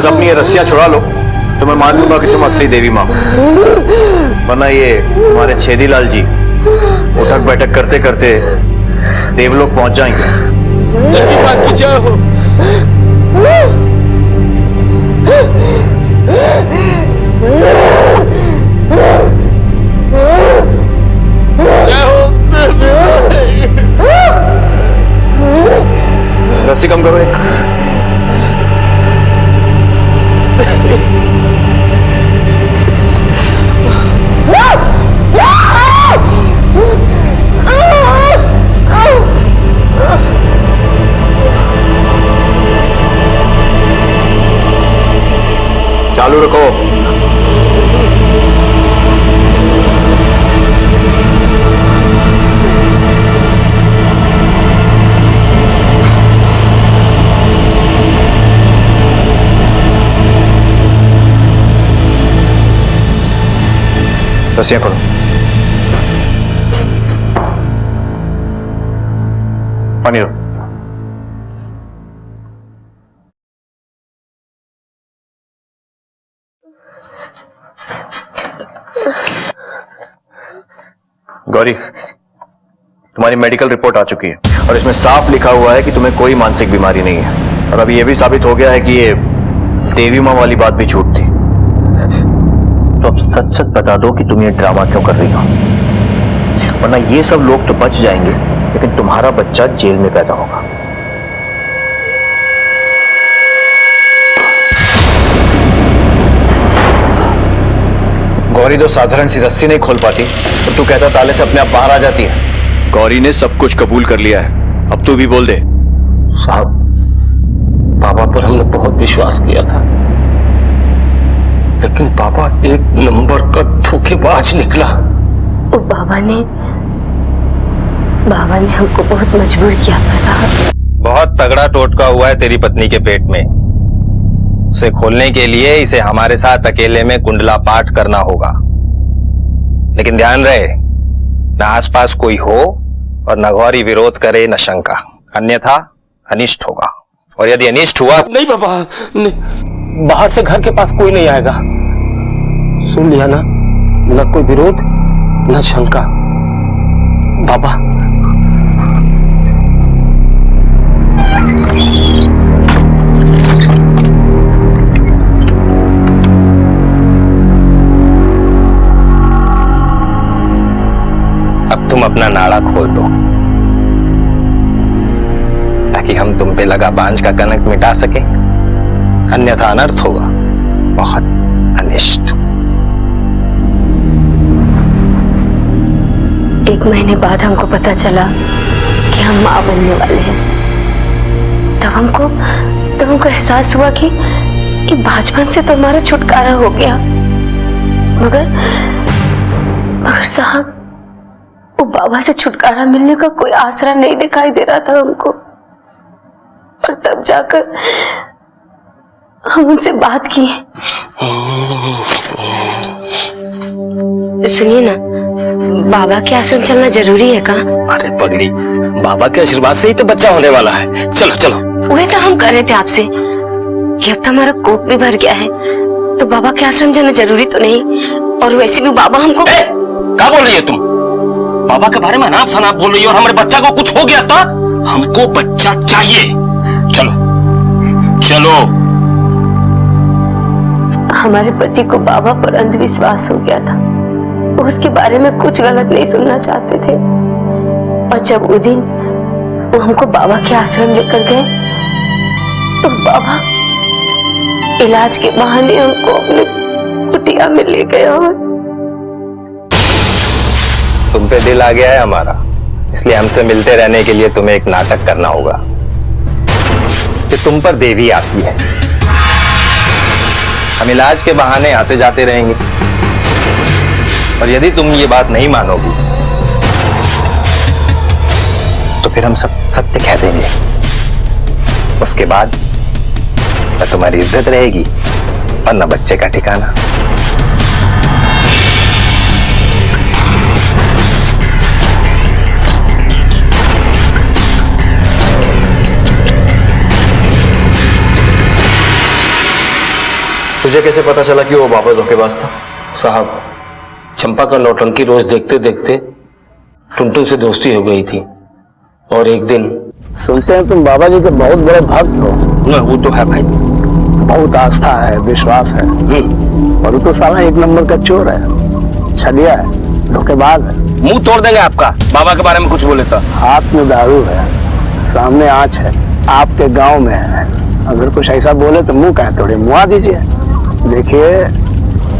अपनी ये रस्सियां छुड़ा लो तो मैं मान लूंगा कि तुम असली देवी माँ हो, वरना ये हमारे छेदीलाल जी उठक बैठक करते करते देवलोक पहुंच जाएंगे। देवी माँ की जय हो। जय हो रस्सी कम करो एक। चालू रखो। रस्सियां खोलो। पानी लो। गौरी, तुम्हारी मेडिकल रिपोर्ट आ चुकी है और इसमें साफ लिखा हुआ है कि तुम्हें कोई मानसिक बीमारी नहीं है, और अभी यह भी साबित हो गया है कि ये देवी माँ वाली बात भी झूठ थी। तो अब सच सच बता दो कि तुम ये ड्रामा क्यों कर रही हो, वरना ये सब लोग तो बच जाएंगे लेकिन तुम्हारा बच्चा जेल में पैदा होगा। गौरी तो साधारण सी रस्सी नहीं खोल पाती तो तू कहता ताले से अपने आप बाहर आ जाती है। गौरी ने सब कुछ कबूल कर लिया है, अब तू भी बोल दे। साहब, बाबा पर हमने बहुत विश्वास किया था, लेकिन बाबा एक नंबर का धोखेबाज निकला। वो बाबा ने हमको बहुत मजबूर किया था साहब। बहुत तगड़ा टोटका हुआ है तेरी पत्नी के पेट में, उसे खोलने के लिए इसे हमारे साथ अकेले में कुंडला पाठ करना होगा, लेकिन ध्यान रहे न आसपास कोई हो और न गौरी विरोध करे न शंका, अन्यथा अनिष्ट होगा। और यदि अनिष्ट हुआ नहीं बाबा, नहीं, बाहर से घर के पास कोई नहीं आएगा, सुन लिया ना, न कोई विरोध न शंका। बाबा अब तुम अपना नाड़ा खोल दो ताकि हम तुम पे लगा बांझ का कलंक मिटा सके, अन्यथा अनर्थ होगा, बहुत अनिष्ट। 1 महीने बाद हमको पता चला कि हम माँ बनने वाले हैं। तब हमको एहसास हुआ कि बचपन से तो हमारा छुटकारा हो गया, मगर साहब वो बाबा से छुटकारा मिलने का कोई आसरा नहीं दिखाई दे रहा था हमको। और तब जाकर हम उनसे बात किए। सुनिए ना, बाबा के आश्रम चलना जरूरी है का? अरे पगड़ी, बाबा के आशीर्वाद से ही तो बच्चा होने वाला है। चलो चलो। वही तो हम कर रहे थे आपसे कि अब तो हमारा कोक भी भर गया है, तो बाबा के आश्रम जाना जरूरी तो नहीं? और वैसे भी बाबा हमको क्या बोल रही है तुम? बाबा के बारे में अनाप शनाप बोल रही है, और हमारे बच्चा को कुछ हो गया था, हमको बच्चा चाहिए। चलो चलो। हमारे पति को बाबा पर अंधविश्वास हो गया था, वो उसके बारे में कुछ गलत नहीं सुनना चाहते थे। और जब वो दिन वो हमको बाबा के आश्रम लेकर गए तो बाबा इलाज के बहाने हमको अपने कुटिया में ले गया। और तुम पे दिल आ गया है हमारा, इसलिए हमसे मिलते रहने के लिए तुम्हें एक नाटक करना होगा कि तुम पर देवी आती है। हम इलाज के बहाने आते जाते रहेंगे, और यदि तुम ये बात नहीं मानोगी तो फिर हम सब सत्य कह देंगे। उसके बाद न तुम्हारी इज्जत रहेगी और न बच्चे का ठिकाना। तुझे कैसे पता चला कि वो बाबा धोखेबाज था? साहब, चंपा का नौटंकी रोज देखते देखते टुनटुन से दोस्ती हो गई थी और एक दिन। सुनते हैं तुम बाबा जी के बहुत बड़े भक्त हो। ना, वो तो है भाई, बहुत आस्था है, विश्वास है, और वो तो साला एक नंबर का चोर है, छलिया है, धोखेबाज है। मुंह तोड़ देंगे आपका बाबा के बारे में कुछ बोले तो। हाथ में दारू है, सामने आंच है, आपके गांव में है, अगर कुछ ऐसा बोले तो मुंह कहे तोड़े, मुआ दीजिए। देखिए,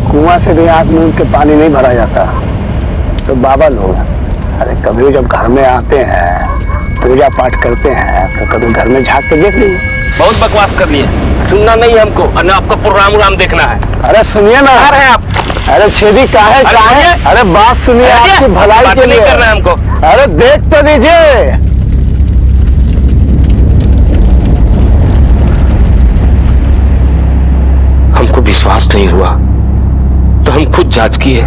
कुआं से भी आंख में के पानी नहीं भरा जाता। तो बाबा लोग, अरे कभी जब घर में आते हैं, पूजा पाठ करते हैं, तो कभी घर में झांक के देख लीजिए। बहुत बकवास कर लिए, सुनना नहीं है हमको, और ना आपका प्रोग्राम देखना है। अरे सुनिए ना, कहाँ हैं आप? अरे छेदी काहे काहे? अरे बात सुनिए, आपकी भलाई के लिए करना है हमको। अरे देख तो लीजिए। हमको विश्वास नहीं हुआ तो हम खुद जांच किए।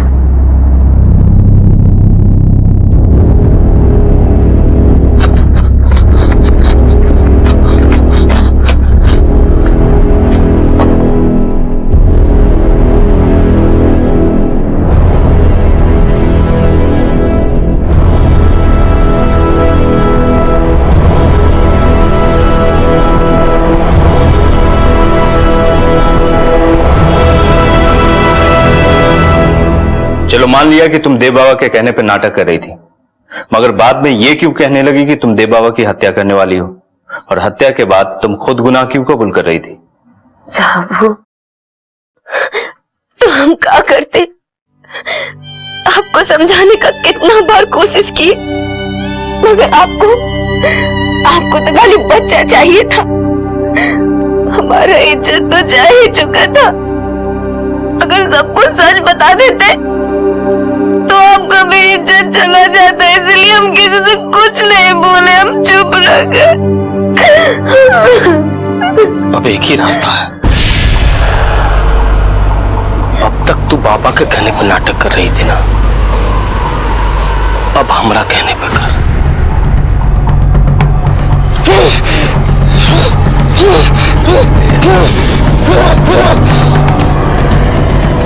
चलो मान लिया कि तुम देव बाबा के कहने पर नाटक कर रही थी, मगर बाद में ये क्यों कहने लगी कि तुम देव बाबा की हत्या करने वाली हो, और हत्या के बाद तुम खुद गुनाह क्यों कबूल कर रही थी? साहब, वो तो हम क्या करते? आपको समझाने का कितना बार कोशिश की, मगर आपको तो खाली बच्चा चाहिए था। हमारा इज्जत तो जा ही चुका था। अगर सबको सच बता देते तो आपका भी इज्जत चला जाता, इसलिए हम किसी से कुछ नहीं बोले, हम चुप रह गए। अब एक ही रास्ता है। अब तक तू बाबा के कहने पर नाटक कर रही थी ना, अब हमरा कहने पर कर।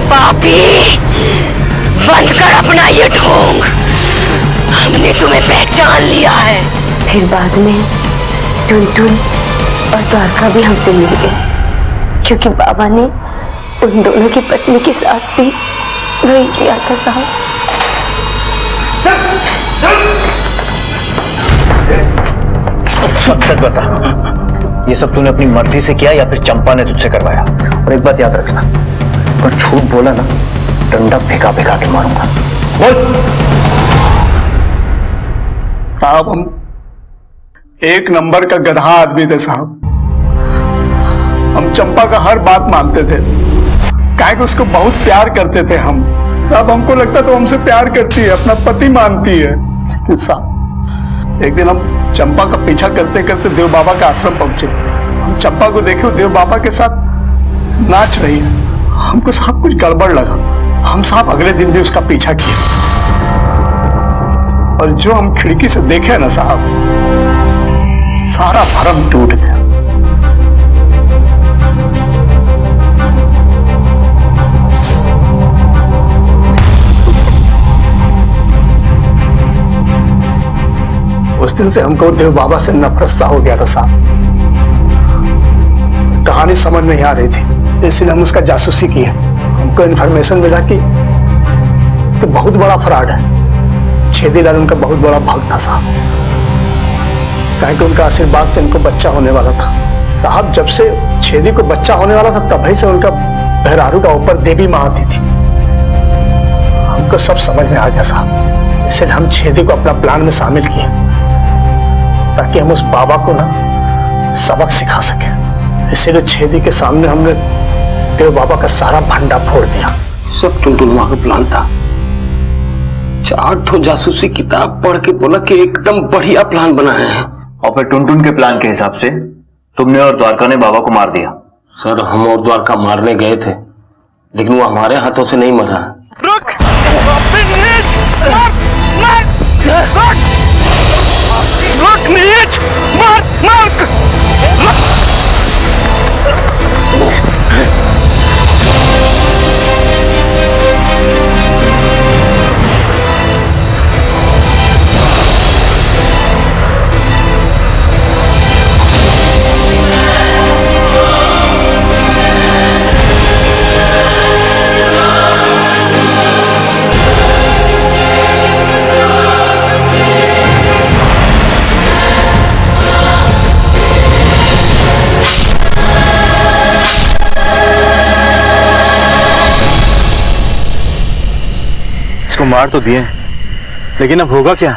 पापी, बंद कर अपना ये ढोंग। हमने तुम्हें पहचान लिया है। फिर बाद में टुनटुन और द्वारका भी हमसे मिल गए, क्योंकि बाबा ने उन दोनों की पत्नी के साथ भी वही किया था। साहब, सच बता, ये सब तूने अपनी मर्जी से किया या फिर चंपा ने तुझसे करवाया? और एक बात याद रखना, अगर झूठ बोला ना, डंडा फेंका फेंका के मारूंगा। बोल। साहब, हम एक नंबर का गधा आदमी थे साहब। हम चंपा का हर बात मानते थे, काहे कि उसको बहुत प्यार करते थे हम। साहब, हमको लगता तो हमसे प्यार करती है, अपना पति मानती है। लेकिन साहब, एक दिन हम चंपा का पीछा करते करते देव बाबा के आश्रम पहुंचे। हम चंपा को देखे देव बाबा के साथ नाच रही है। हमको साहब कुछ गड़बड़ लगा। हम साहब अगले दिन भी उसका पीछा किया, और जो हम खिड़की से देखे ना साहब, सारा भरम टूट गया। उस दिन से हमको देव बाबा से नफरत सा हो गया था साहब। कहानी समझ नहीं आ रही थी, इसलिए हम उसका जासूसी किए। हमको इन्फॉर्मेशन मिला कि तो बहुत बड़ा फ्रॉड है। छेदीलाल उनका बहुत बड़ा भक्त था साहब, क्योंकि उनका आशीर्वाद से उनको बच्चा होने वाला था साहब। जब से छेदी को बच्चा होने वाला था, तभी से उनका बहरारू का ऊपर देवी माँ आती थी। हमको सब समझ में आ गया साहब, इसलिए हम छेदी को अपना प्लान में शामिल किए, ताकि हम उस बाबा को ना सबक सिखा सके। इसीलिए छेदी के सामने हमने देव बाबा का सारा भंडा फोड़ दिया। सब टुनटुनवा का प्लान था। 4 जासूसी किताब पढ़ के बोला कि एकदम बढ़िया प्लान बनाया है। और फिर टुनटुन के प्लान के हिसाब से तुमने और द्वारका ने बाबा को मार दिया। सर, हम और द्वारका मारने गए थे, लेकिन वो हमारे हाथों से नहीं मरा। रुक! रुक नीच! मार! मार! इसको मार तो दिए, लेकिन अब होगा क्या?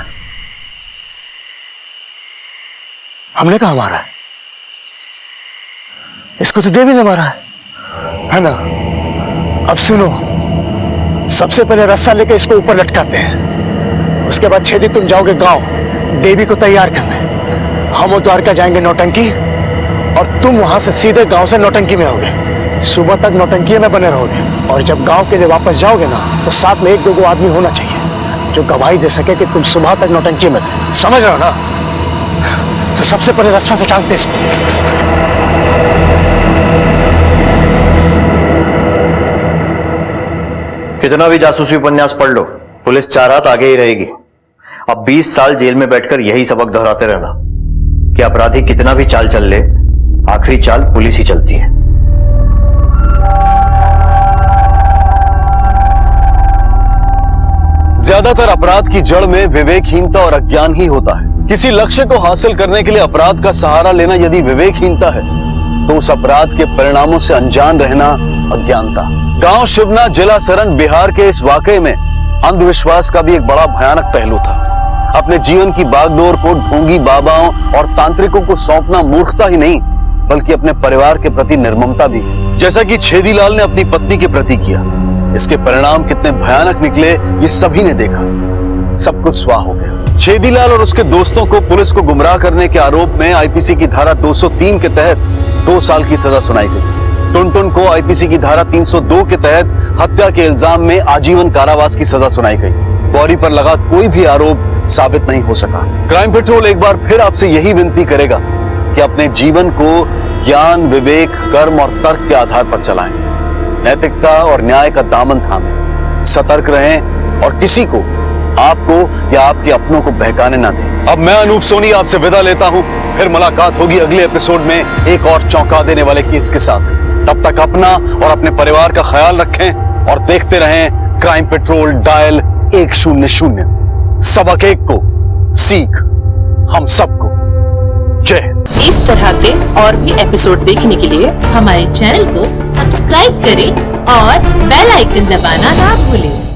हमने कहा मारा है? इसको तो देवी ने मारा है ना? अब सुनो, सबसे पहले रस्सा लेके इसको ऊपर लटकाते हैं, उसके बाद छेदी तुम जाओगे गांव देवी को तैयार करने, हम वो द्वारका जाएंगे नौटंकी, और तुम वहां से सीधे गांव से नौटंकी में आओगे। सुबह तक नौटंकी में बने रहोगे, और जब गांव के लिए वापस जाओगे ना, तो साथ में 1-2 आदमी होना चाहिए जो गवाही दे सके कि तुम सुबह तक नौटंकी में थे। समझ रहे हो ना? तो सबसे पहले रस्सा से टांगते इसको। कितना भी जासूसी उपन्यास पढ़ लो, पुलिस 4 हाथ आगे ही रहेगी। अब 20 साल जेल में बैठकर यही सबक दोहराते रहना कि अपराधी कितना भी चाल चल ले, आखिरी चाल पुलिस ही चलती है। ज्यादातर अपराध की जड़ में विवेकहीनता और अज्ञान ही होता है। किसी लक्ष्य को हासिल करने के लिए अपराध का सहारा लेना यदि विवेकहीनता है, तो उस अपराध के परिणामों से अनजान रहना अज्ञानता। गांव शिवना, जिला सरण, बिहार के इस वाकये में अंधविश्वास का भी एक बड़ा भयानक पहलू था। अपने जीवन की बागडोर को ढोंगी बाबाओं और तांत्रिकों को सौंपना मूर्खता ही नहीं, बल्कि अपने परिवार के प्रति निर्ममता भी, जैसा कि छेदीलाल ने अपनी पत्नी के प्रति किया। इसके परिणाम कितने भयानक निकले ये सभी ने देखा। सब कुछ स्वाह हो गया। छेदीलाल और उसके दोस्तों को पुलिस को गुमराह करने के आरोप में आईपीसी की धारा 203 के तहत 2 साल की सजा सुनाई गई। टुनटुन को आईपीसी की धारा 302 के तहत हत्या के इल्जाम में आजीवन कारावास की सजा सुनाई गई। गौरी पर लगा कोई भी आरोप साबित नहीं हो सका। क्राइम पेट्रोल एक बार फिर आपसे यही विनती करेगा कि अपने जीवन को ज्ञान, विवेक, कर्म और तर्क के आधार पर चलाएं। नैतिकता और न्याय का दामन थामें, सतर्क रहें और किसी को, आपको या आपके अपनों को बहकाने ना दें। अब मैं अनूप सोनी आपसे विदा लेता हूं। फिर मुलाकात होगी अगले एपिसोड में एक और चौंका देने वाले केस के साथ। तब तक अपना और अपने परिवार का ख्याल रखें और देखते रहें क्राइम पेट्रोल डायल 100। सबक एक को सीख हम सबको। जय। इस तरह के और भी एपिसोड देखने के लिए हमारे चैनल को सब्सक्राइब करें और बेल आइकन दबाना ना भूलें।